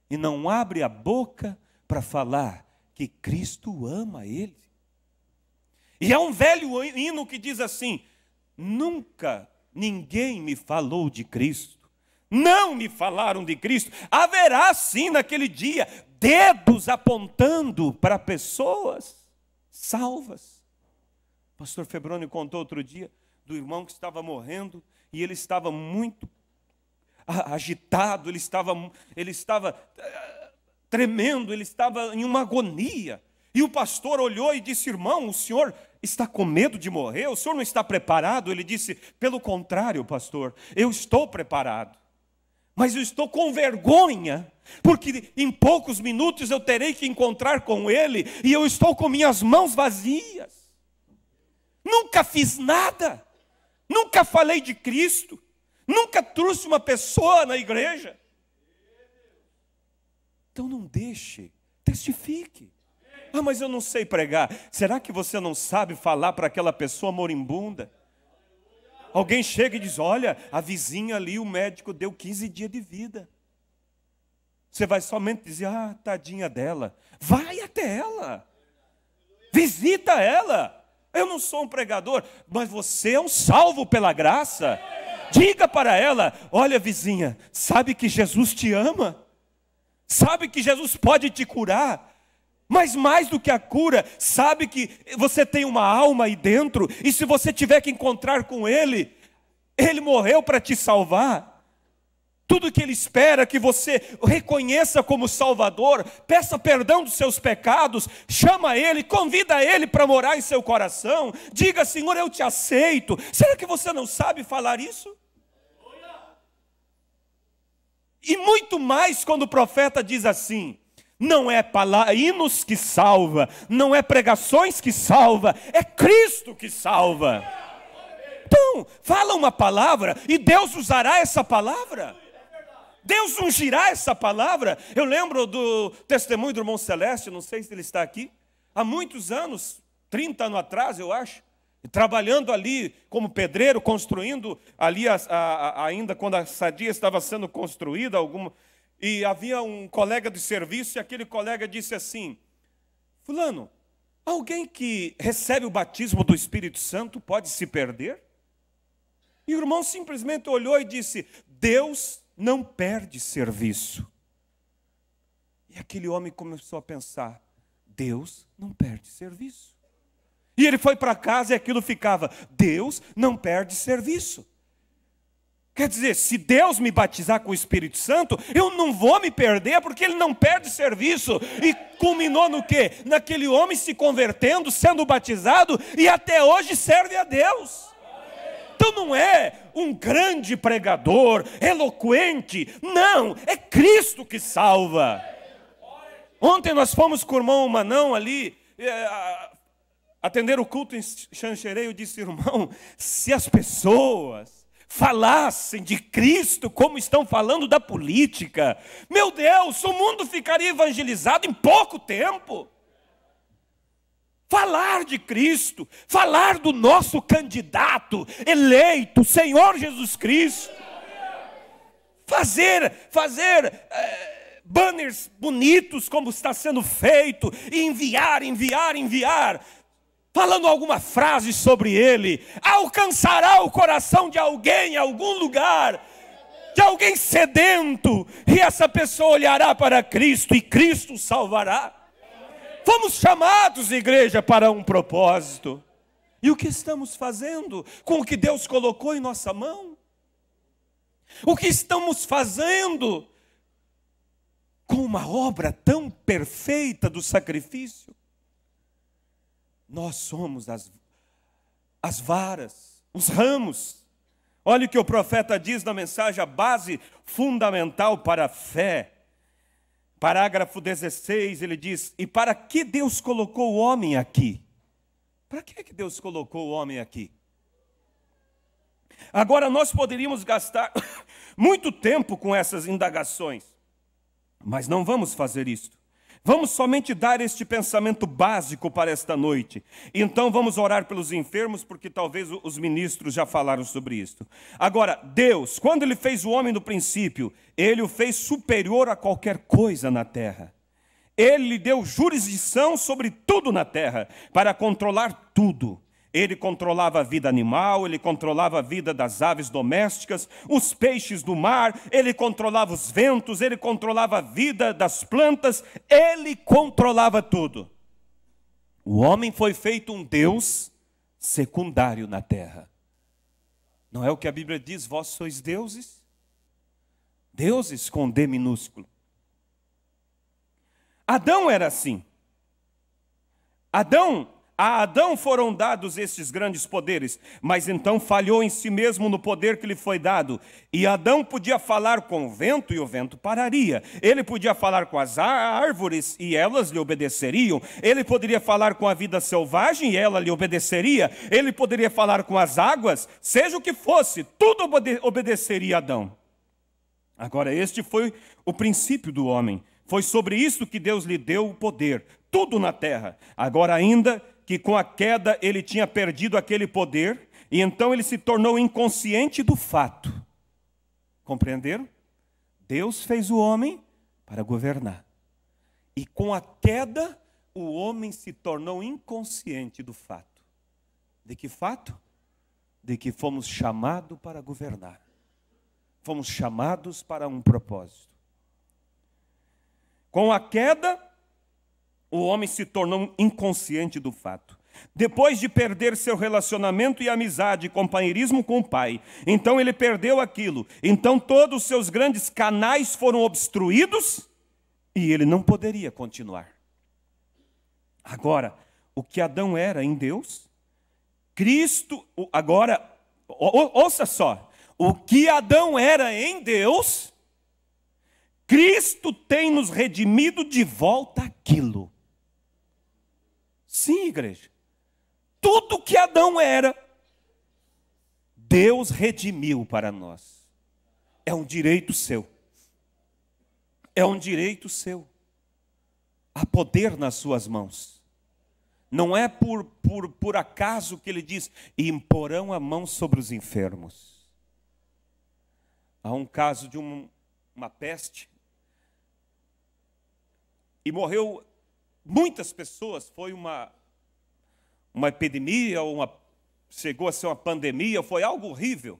e não abre a boca para falar que Cristo ama ele. E há um velho hino que diz assim: nunca ninguém me falou de Cristo, não me falaram de Cristo. Haverá sim naquele dia dedos apontando para pessoas salvas. O pastor Febrônio contou outro dia do irmão que estava morrendo, e ele estava muito agitado, ele estava tremendo, ele estava em uma agonia. E o pastor olhou e disse: irmão, o senhor está com medo de morrer? O senhor não está preparado? Ele disse: pelo contrário, pastor, eu estou preparado, mas eu estou com vergonha, porque em poucos minutos eu terei que encontrar com ele, e eu estou com minhas mãos vazias. Nunca fiz nada, nunca falei de Cristo, nunca trouxe uma pessoa na igreja. Então não deixe, testifique. Ah, mas eu não sei pregar. Será que você não sabe falar para aquela pessoa moribunda? Alguém chega e diz: olha, a vizinha ali, o médico deu 15 dias de vida. Você vai somente dizer: ah, tadinha dela. Vai até ela, visita ela. Eu não sou um pregador, mas você é um salvo pela graça. Diga para ela: olha, vizinha, sabe que Jesus te ama? Sabe que Jesus pode te curar? Mas mais do que a cura, sabe que você tem uma alma aí dentro, e se você tiver que encontrar com Ele, Ele morreu para te salvar. Tudo que Ele espera é que você o reconheça como Salvador, peça perdão dos seus pecados, chama Ele, convida Ele para morar em seu coração, diga: Senhor, eu te aceito. Será que você não sabe falar isso? E muito mais quando o profeta diz assim: não é hinos que salva, não é pregações que salva, é Cristo que salva. Então, fala uma palavra e Deus usará essa palavra. Deus ungirá essa palavra. Eu lembro do testemunho do irmão Celeste, não sei se ele está aqui, há muitos anos, 30 anos atrás, eu acho, trabalhando ali como pedreiro, construindo ali, ainda quando a Sadia estava sendo construída, e havia um colega de serviço, e aquele colega disse assim: fulano, alguém que recebe o batismo do Espírito Santo pode se perder? E o irmão simplesmente olhou e disse: Deus não perde serviço. E aquele homem começou a pensar: Deus não perde serviço. E ele foi para casa e aquilo ficava: Deus não perde serviço. Quer dizer, se Deus me batizar com o Espírito Santo, eu não vou me perder, porque Ele não perde serviço. E culminou no quê? Naquele homem se convertendo, sendo batizado, e até hoje serve a Deus. Então não é um grande pregador, eloquente, não, é Cristo que salva. Ontem nós fomos com o irmão Manão ali, atender o culto em Xanxerê. Eu disse: irmão, se as pessoas falassem de Cristo como estão falando da política, meu Deus, o mundo ficaria evangelizado em pouco tempo. Falar de Cristo, falar do nosso candidato eleito, Senhor Jesus Cristo, fazer banners bonitos como está sendo feito, e enviar, falando alguma frase sobre Ele, alcançará o coração de alguém em algum lugar, de alguém sedento, e essa pessoa olhará para Cristo e Cristo salvará. Fomos chamados, igreja, para um propósito. E o que estamos fazendo com o que Deus colocou em nossa mão? O que estamos fazendo com uma obra tão perfeita do sacrifício? Nós somos as varas, os ramos. Olha o que o profeta diz na mensagem, a base fundamental para a fé. Parágrafo 16, ele diz: e para que Deus colocou o homem aqui? Para que Deus colocou o homem aqui? Agora, nós poderíamos gastar muito tempo com essas indagações, mas não vamos fazer isso. Vamos somente dar este pensamento básico para esta noite. Então vamos orar pelos enfermos, porque talvez os ministros já falaram sobre isso. Agora, Deus, quando Ele fez o homem no princípio, Ele o fez superior a qualquer coisa na terra. Ele lhe deu jurisdição sobre tudo na terra, para controlar tudo. Ele controlava a vida animal, ele controlava a vida das aves domésticas, os peixes do mar, ele controlava os ventos, ele controlava a vida das plantas, ele controlava tudo. O homem foi feito um Deus secundário na terra. Não é o que a Bíblia diz: vós sois deuses? Deuses com D minúsculo. Adão era assim. A Adão foram dados estes grandes poderes, mas então falhou em si mesmo no poder que lhe foi dado. E Adão podia falar com o vento e o vento pararia. Ele podia falar com as árvores e elas lhe obedeceriam. Ele poderia falar com a vida selvagem e ela lhe obedeceria. Ele poderia falar com as águas, seja o que fosse, tudo obedeceria a Adão. Agora, este foi o princípio do homem. Foi sobre isso que Deus lhe deu o poder, tudo na terra. Agora ainda que com a queda ele tinha perdido aquele poder, e então ele se tornou inconsciente do fato. Compreenderam? Deus fez o homem para governar. E com a queda, o homem se tornou inconsciente do fato. De que fato? De que fomos chamados para governar. Fomos chamados para um propósito. Com a queda, o homem se tornou inconsciente do fato. Depois de perder seu relacionamento e amizade e companheirismo com o pai, então ele perdeu aquilo. Então todos os seus grandes canais foram obstruídos e ele não poderia continuar. Agora, o que Adão era em Deus, Cristo, agora, ouça só, o que Adão era em Deus, Cristo tem nos redimido de volta aquilo. Sim, igreja. Tudo que Adão era, Deus redimiu para nós. É um direito seu. É um direito seu. Há poder nas suas mãos. Não é por acaso que ele diz, e imporão a mão sobre os enfermos. Há um caso de uma peste, e morreu muitas pessoas, foi uma epidemia, chegou a ser uma pandemia, foi algo horrível.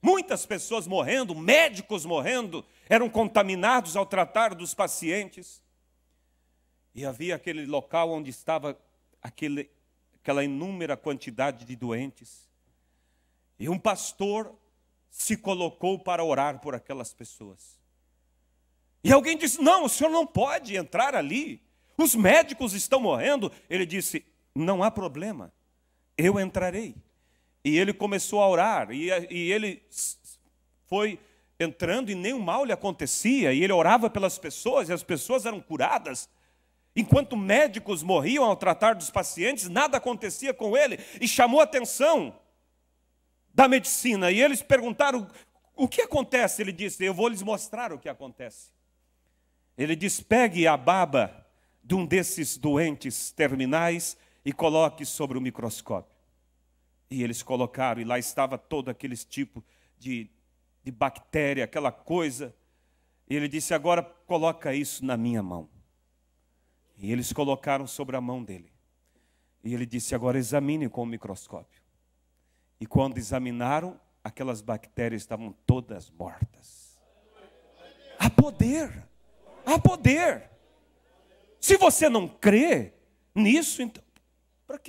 Muitas pessoas morrendo, médicos morrendo, eram contaminados ao tratar dos pacientes. E havia aquele local onde estava aquela inúmera quantidade de doentes. E um pastor se colocou para orar por aquelas pessoas. E alguém disse, não, o senhor não pode entrar ali. Os médicos estão morrendo. Ele disse, não há problema, eu entrarei. E ele começou a orar, e ele foi entrando e nenhum mal lhe acontecia. E ele orava pelas pessoas, e as pessoas eram curadas. Enquanto médicos morriam ao tratar dos pacientes, nada acontecia com ele. E chamou a atenção da medicina. E eles perguntaram, o que acontece? Ele disse, eu vou lhes mostrar o que acontece. Ele diz, pegue a baba de um desses doentes terminais e coloque sobre o microscópio. E eles colocaram, e lá estava todo aquele tipo de bactéria, aquela coisa. E ele disse, agora coloca isso na minha mão. E eles colocaram sobre a mão dele. E ele disse, agora examine com o microscópio. E quando examinaram, aquelas bactérias estavam todas mortas. Há poder. Há poder. Se você não crê nisso, então, para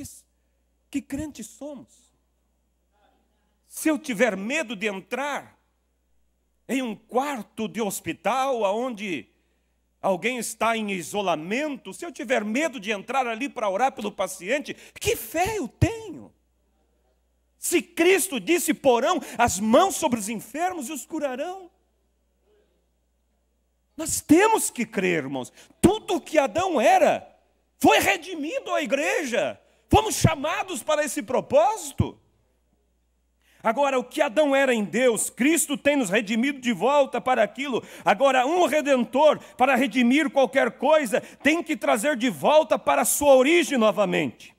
que crentes somos? Se eu tiver medo de entrar em um quarto de hospital onde alguém está em isolamento, se eu tiver medo de entrar ali para orar pelo paciente, que fé eu tenho? Se Cristo disse, porão as mãos sobre os enfermos e os curarão. Nós temos que crer, irmãos. Tudo o que Adão era foi redimido à igreja. Fomos chamados para esse propósito. Agora, o que Adão era em Deus, Cristo tem nos redimido de volta para aquilo. Agora, um redentor, para redimir qualquer coisa, tem que trazer de volta para a sua origem novamente.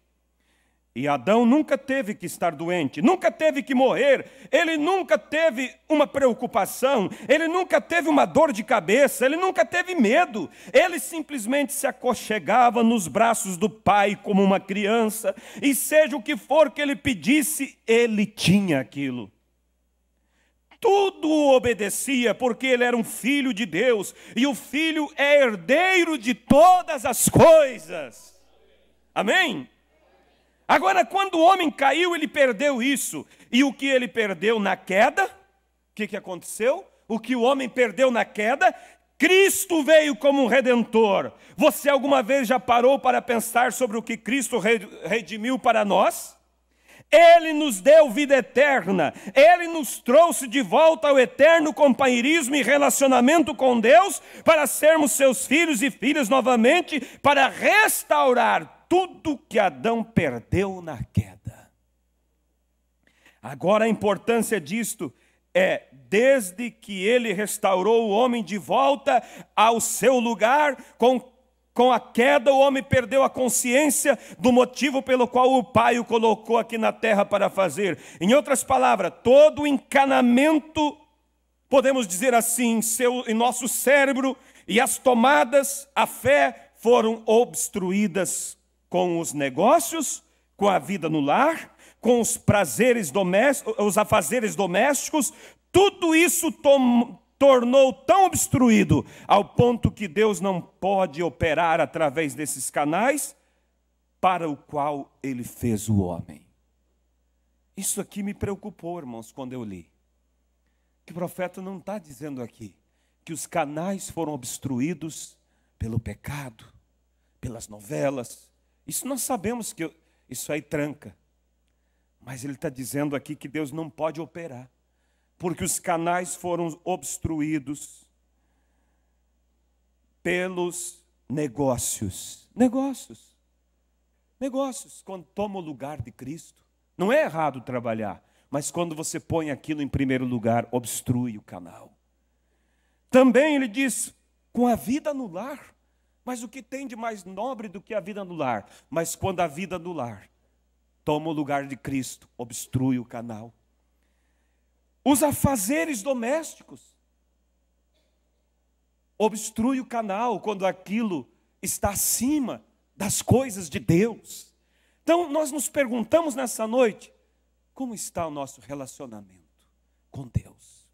E Adão nunca teve que estar doente, nunca teve que morrer, ele nunca teve uma preocupação, ele nunca teve uma dor de cabeça, ele nunca teve medo. Ele simplesmente se aconchegava nos braços do Pai como uma criança, e seja o que for que ele pedisse, ele tinha aquilo. Tudo o obedecia, porque ele era um filho de Deus, e o filho é herdeiro de todas as coisas. Amém? Agora, quando o homem caiu, ele perdeu isso. E o que ele perdeu na queda? O que aconteceu? O que o homem perdeu na queda? Cristo veio como um redentor. Você alguma vez já parou para pensar sobre o que Cristo redimiu para nós? Ele nos deu vida eterna. Ele nos trouxe de volta ao eterno companheirismo e relacionamento com Deus, para sermos seus filhos e filhas novamente, para restaurar tudo que Adão perdeu na queda. Agora a importância disto é, desde que ele restaurou o homem de volta ao seu lugar, com a queda o homem perdeu a consciência do motivo pelo qual o Pai o colocou aqui na terra para fazer. Em outras palavras, todo o encanamento, podemos dizer assim, em nosso cérebro, e as tomadas, a fé, foram obstruídas com os negócios, com a vida no lar, com os prazeres domésticos, os afazeres domésticos. Tudo isso tornou tão obstruído ao ponto que Deus não pode operar através desses canais, para o qual ele fez o homem. Isso aqui me preocupou, irmãos, quando eu li. Que o profeta não está dizendo aqui que os canais foram obstruídos pelo pecado, pelas novelas. Isso nós sabemos que isso aí tranca. Mas ele está dizendo aqui que Deus não pode operar, porque os canais foram obstruídos pelos negócios. Negócios. Quando toma o lugar de Cristo. Não é errado trabalhar, mas quando você põe aquilo em primeiro lugar, obstrui o canal. Também ele diz, com a vida no lar. Mas o que tem de mais nobre do que a vida no lar? Mas quando a vida no lar toma o lugar de Cristo, obstrui o canal. Os afazeres domésticos. Obstrui o canal quando aquilo está acima das coisas de Deus. Então, nós nos perguntamos nessa noite, como está o nosso relacionamento com Deus?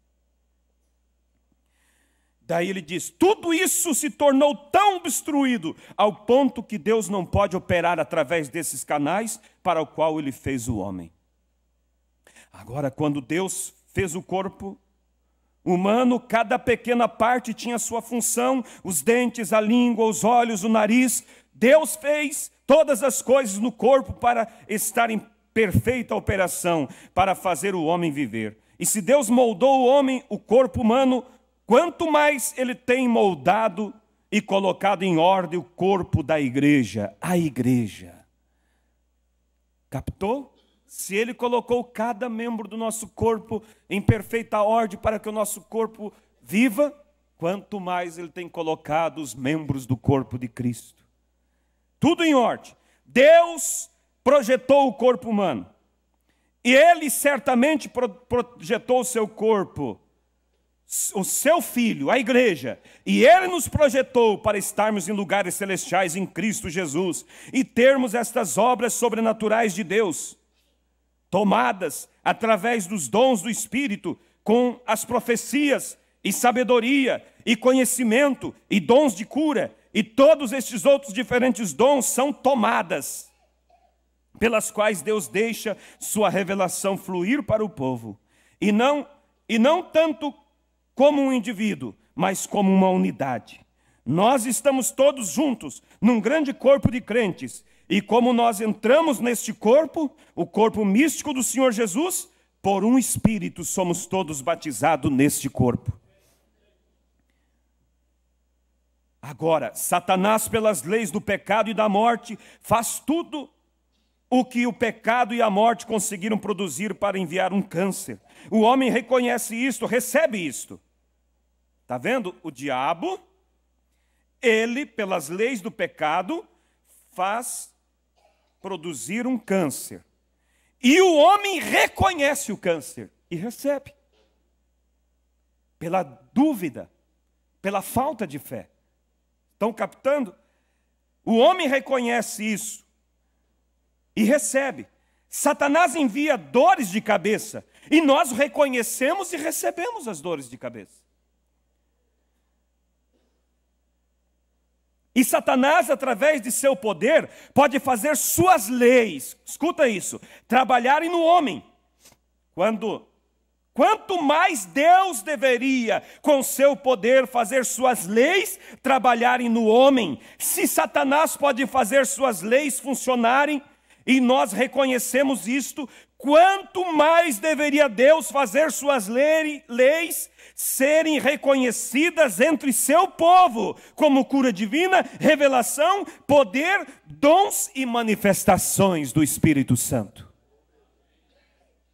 Daí ele diz, tudo isso se tornou tão obstruído, ao ponto que Deus não pode operar através desses canais para o qual ele fez o homem. Agora, quando Deus fez o corpo humano, cada pequena parte tinha sua função, os dentes, a língua, os olhos, o nariz. Deus fez todas as coisas no corpo para estar em perfeita operação, para fazer o homem viver. E se Deus moldou o homem, o corpo humano, quanto mais ele tem moldado e colocado em ordem o corpo da igreja, a igreja. Captou? Se ele colocou cada membro do nosso corpo em perfeita ordem para que o nosso corpo viva, quanto mais ele tem colocado os membros do corpo de Cristo. Tudo em ordem. Deus projetou o corpo humano. E ele certamente projetou o seu corpo, o seu filho, a igreja. E ele nos projetou para estarmos em lugares celestiais em Cristo Jesus e termos estas obras sobrenaturais de Deus, tomadas através dos dons do Espírito, com as profecias e sabedoria e conhecimento e dons de cura. E todos estes outros diferentes dons são tomadas, pelas quais Deus deixa sua revelação fluir para o povo. E não tanto como um indivíduo, mas como uma unidade. Nós estamos todos juntos num grande corpo de crentes. E como nós entramos neste corpo, o corpo místico do Senhor Jesus, por um Espírito somos todos batizados neste corpo. Agora, Satanás, pelas leis do pecado e da morte, faz tudo o que o pecado e a morte conseguiram produzir para enviar um câncer. O homem reconhece isto, recebe isto. Está vendo? O diabo, ele, pelas leis do pecado, faz produzir um câncer. E o homem reconhece o câncer e recebe. Pela dúvida, pela falta de fé. Estão captando? O homem reconhece isso e recebe. Satanás envia dores de cabeça e nós reconhecemos e recebemos as dores de cabeça. E Satanás, através de seu poder, pode fazer suas leis, escuta isso, trabalharem no homem. Quanto mais Deus deveria, com seu poder, fazer suas leis trabalharem no homem. Se Satanás pode fazer suas leis funcionarem, e nós reconhecemos isto, quanto mais deveria Deus fazer suas leis serem reconhecidas entre seu povo, como cura divina, revelação, poder, dons e manifestações do Espírito Santo.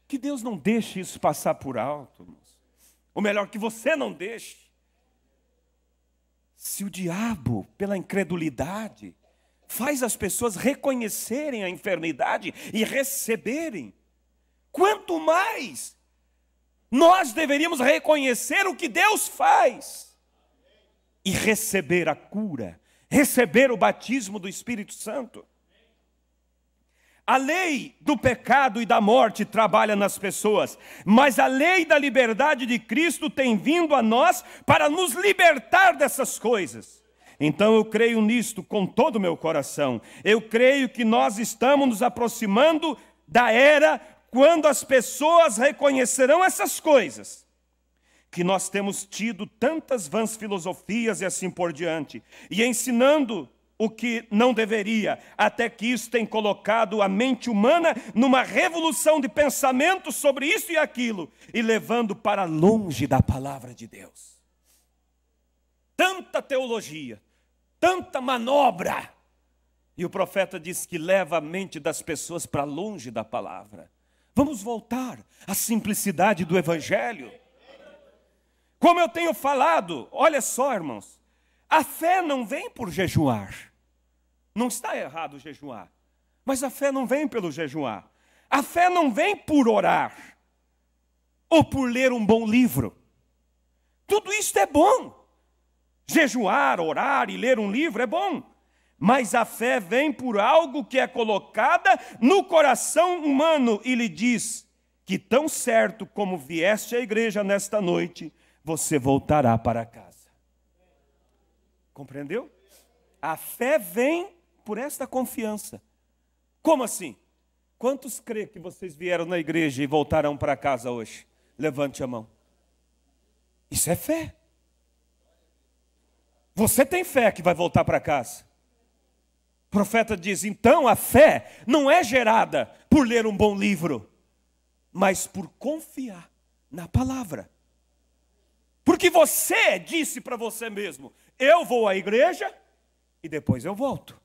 Que Deus não deixe isso passar por alto, irmãos. Ou melhor, que você não deixe. Se o diabo, pela incredulidade, faz as pessoas reconhecerem a enfermidade e receberem, quanto mais nós deveríamos reconhecer o que Deus faz e receber a cura, receber o batismo do Espírito Santo. A lei do pecado e da morte trabalha nas pessoas, mas a lei da liberdade de Cristo tem vindo a nós para nos libertar dessas coisas. Então eu creio nisto com todo o meu coração. Eu creio que nós estamos nos aproximando da era quando as pessoas reconhecerão essas coisas, que nós temos tido tantas vãs filosofias e assim por diante, e ensinando o que não deveria, até que isso tem colocado a mente humana numa revolução de pensamentos sobre isso e aquilo, e levando para longe da palavra de Deus. Tanta teologia, tanta manobra, e o profeta diz que leva a mente das pessoas para longe da palavra. Vamos voltar à simplicidade do Evangelho. Como eu tenho falado, olha só, irmãos, a fé não vem por jejuar. Não está errado jejuar, mas a fé não vem pelo jejuar. A fé não vem por orar ou por ler um bom livro. Tudo isso é bom. Jejuar, orar e ler um livro é bom. Mas a fé vem por algo que é colocada no coração humano e lhe diz que tão certo como vieste à igreja nesta noite, você voltará para casa. Compreendeu? A fé vem por esta confiança. Como assim? Quantos crê que vocês vieram na igreja e voltarão para casa hoje? Levante a mão. Isso é fé. Você tem fé que vai voltar para casa. O profeta diz, então a fé não é gerada por ler um bom livro, mas por confiar na palavra. Porque você disse para você mesmo, eu vou à igreja e depois eu volto.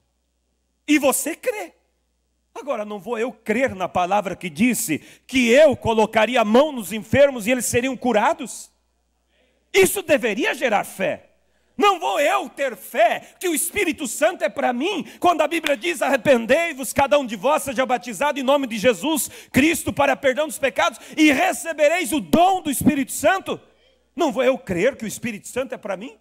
E você crê. Agora, não vou eu crer na palavra que disse que eu colocaria a mão nos enfermos e eles seriam curados? Isso deveria gerar fé. Não vou eu ter fé que o Espírito Santo é para mim, quando a Bíblia diz, arrependei-vos, cada um de vós seja batizado em nome de Jesus Cristo para perdão dos pecados e recebereis o dom do Espírito Santo. Não vou eu crer que o Espírito Santo é para mim?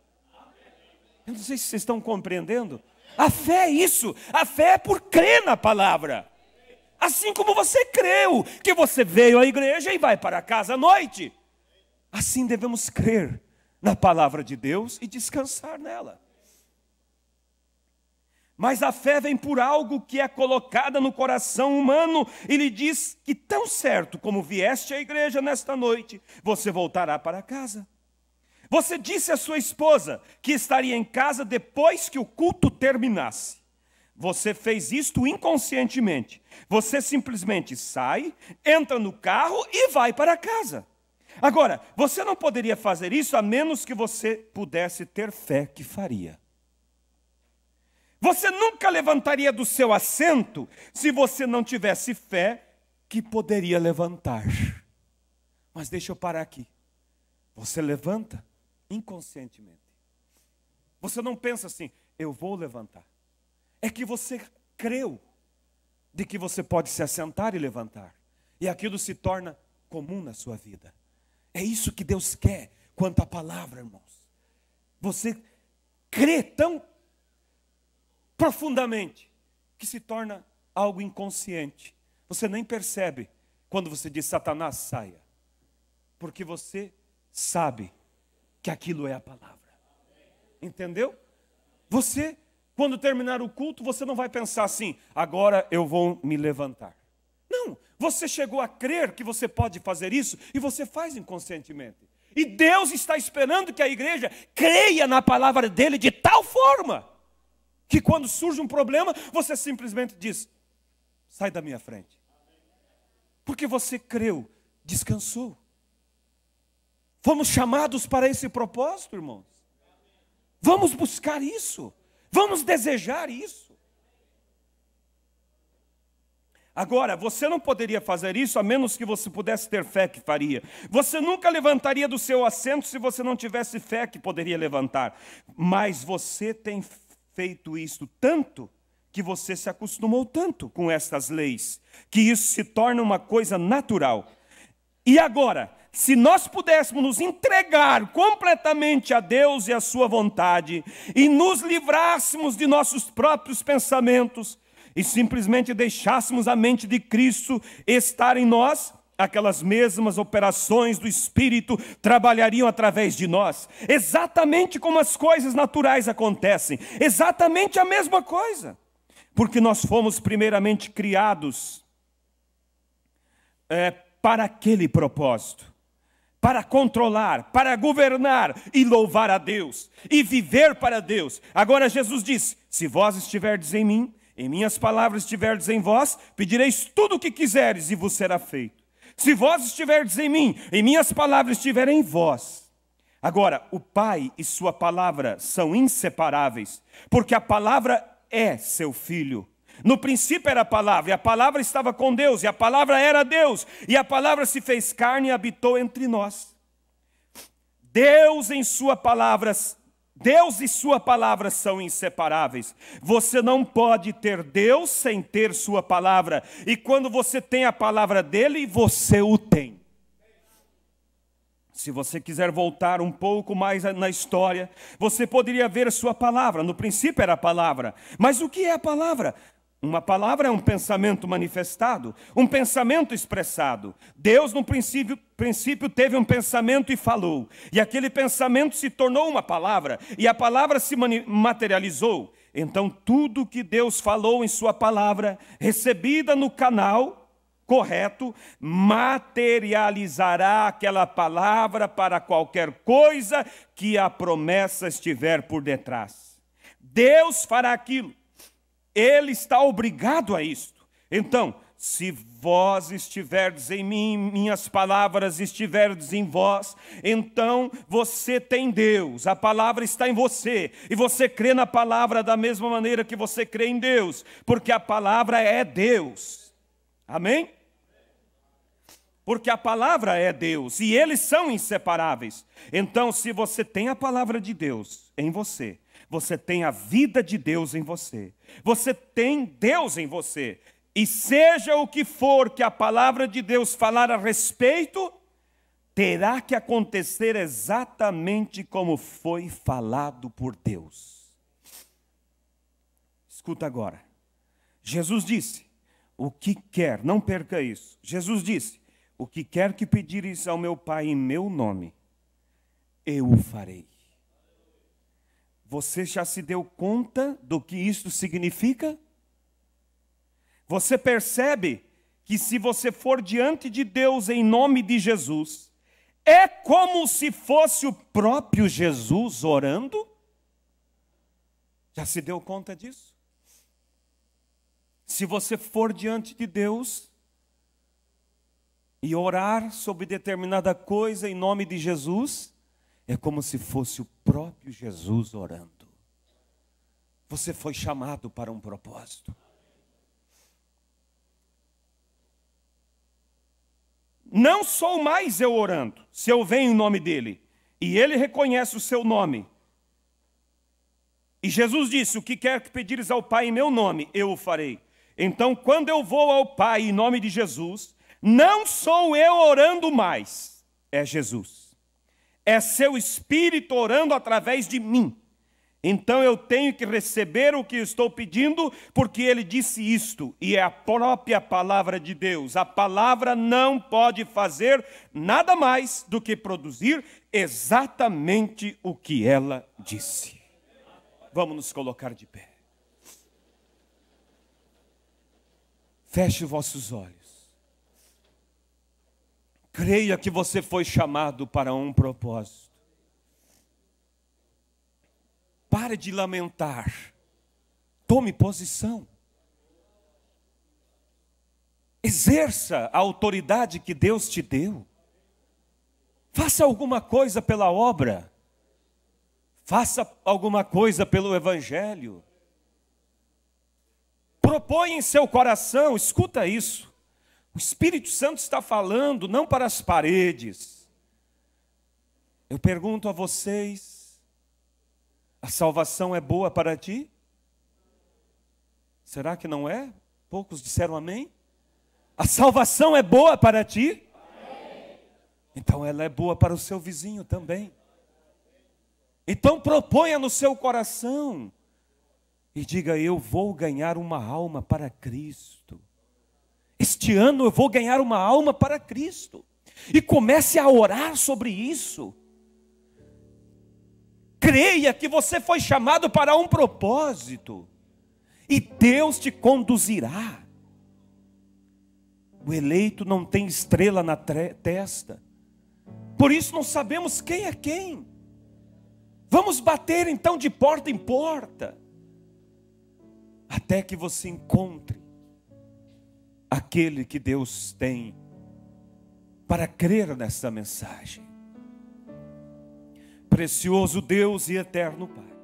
Eu não sei se vocês estão compreendendo. A fé é isso, a fé é por crer na palavra. Assim como você creu, que você veio à igreja e vai para casa à noite. Assim devemos crer na palavra de Deus e descansar nela. Mas a fé vem por algo que é colocada no coração humano e lhe diz que tão certo como vieste à igreja nesta noite, você voltará para casa. Você disse à sua esposa que estaria em casa depois que o culto terminasse. Você fez isto inconscientemente. Você simplesmente sai, entra no carro e vai para casa. Agora, você não poderia fazer isso a menos que você pudesse ter fé que faria. Você nunca levantaria do seu assento se você não tivesse fé que poderia levantar. Mas deixa eu parar aqui. Você levanta inconscientemente. Você não pensa assim, eu vou levantar. É que você creu de que você pode se assentar e levantar. E aquilo se torna comum na sua vida. É isso que Deus quer quanto à palavra, irmãos. Você crê tão profundamente que se torna algo inconsciente. Você nem percebe quando você diz, Satanás, saia. Porque você sabe que aquilo é a palavra. Entendeu? Você, quando terminar o culto, você não vai pensar assim, agora eu vou me levantar. Não, você chegou a crer que você pode fazer isso e você faz inconscientemente. E Deus está esperando que a igreja creia na palavra dele de tal forma que quando surge um problema, você simplesmente diz, sai da minha frente. Porque você creu, descansou. Fomos chamados para esse propósito, irmãos. Vamos buscar isso. Vamos desejar isso. Agora, você não poderia fazer isso a menos que você pudesse ter fé que faria. Você nunca levantaria do seu assento se você não tivesse fé que poderia levantar. Mas você tem feito isso tanto que você se acostumou tanto com estas leis, que isso se torna uma coisa natural. E agora, se nós pudéssemos nos entregar completamente a Deus e a sua vontade, e nos livrássemos de nossos próprios pensamentos, e simplesmente deixássemos a mente de Cristo estar em nós, aquelas mesmas operações do Espírito trabalhariam através de nós, exatamente como as coisas naturais acontecem, exatamente a mesma coisa, porque nós fomos primeiramente criados para aquele propósito, para controlar, para governar e louvar a Deus, e viver para Deus. Agora Jesus disse: se vós estiverdes em mim, em minhas palavras estiverdes em vós, pedireis tudo o que quiseres e vos será feito. Se vós estiverdes em mim, em minhas palavras estiverem em vós. Agora, o Pai e sua palavra são inseparáveis, porque a palavra é seu Filho. No princípio era a palavra, e a palavra estava com Deus, e a palavra era Deus, e a palavra se fez carne e habitou entre nós. Deus e sua palavra são inseparáveis. Você não pode ter Deus sem ter sua palavra. E quando você tem a palavra dele, você o tem. Se você quiser voltar um pouco mais na história, você poderia ver a sua palavra. No princípio era a palavra. Mas o que é a palavra? Uma palavra é um pensamento manifestado, um pensamento expressado. Deus, no princípio, teve um pensamento e falou. E aquele pensamento se tornou uma palavra. E a palavra se materializou. Então, tudo que Deus falou em sua palavra, recebida no canal correto, materializará aquela palavra para qualquer coisa que a promessa estiver por detrás. Deus fará aquilo. Ele está obrigado a isto. Então, se vós estiverdes em mim, minhas palavras estiverdes em vós, então você tem Deus, a palavra está em você, e você crê na palavra da mesma maneira que você crê em Deus, porque a palavra é Deus. Amém? Porque a palavra é Deus, e eles são inseparáveis. Então, se você tem a palavra de Deus em você, você tem a vida de Deus em você. Você tem Deus em você. E seja o que for que a palavra de Deus falar a respeito, terá que acontecer exatamente como foi falado por Deus. Escuta agora. Jesus disse: o que quer, não perca isso. Jesus disse: o que quer que pedires ao meu Pai em meu nome, eu o farei. Você já se deu conta do que isso significa? Você percebe que se você for diante de Deus em nome de Jesus, é como se fosse o próprio Jesus orando? Já se deu conta disso? Se você for diante de Deus e orar sobre determinada coisa em nome de Jesus, é como se fosse o próprio Jesus orando. Você foi chamado para um propósito. Não sou mais eu orando, se eu venho em nome dele, e ele reconhece o seu nome. E Jesus disse: o que quer que pedires ao Pai em meu nome, eu o farei. Então, quando eu vou ao Pai em nome de Jesus, não sou eu orando mais, é Jesus. É seu Espírito orando através de mim. Então eu tenho que receber o que estou pedindo, porque ele disse isto, e é a própria palavra de Deus. A palavra não pode fazer nada mais do que produzir exatamente o que ela disse. Vamos nos colocar de pé. Feche vossos olhos. Creia que você foi chamado para um propósito. Pare de lamentar. Tome posição. Exerça a autoridade que Deus te deu. Faça alguma coisa pela obra. Faça alguma coisa pelo Evangelho. Propõe em seu coração, escuta isso. O Espírito Santo está falando não para as paredes. Eu pergunto a vocês: a salvação é boa para ti? Será que não é? Poucos disseram amém. A salvação é boa para ti? Amém. Então ela é boa para o seu vizinho também. Então proponha no seu coração e diga: eu vou ganhar uma alma para Cristo. Este ano eu vou ganhar uma alma para Cristo. E comece a orar sobre isso. Creia que você foi chamado para um propósito. E Deus te conduzirá. O eleito não tem estrela na testa. Por isso não sabemos quem é quem. Vamos bater então de porta em porta. Até que você encontre aquele que Deus tem para crer nessa mensagem. Precioso Deus e eterno Pai,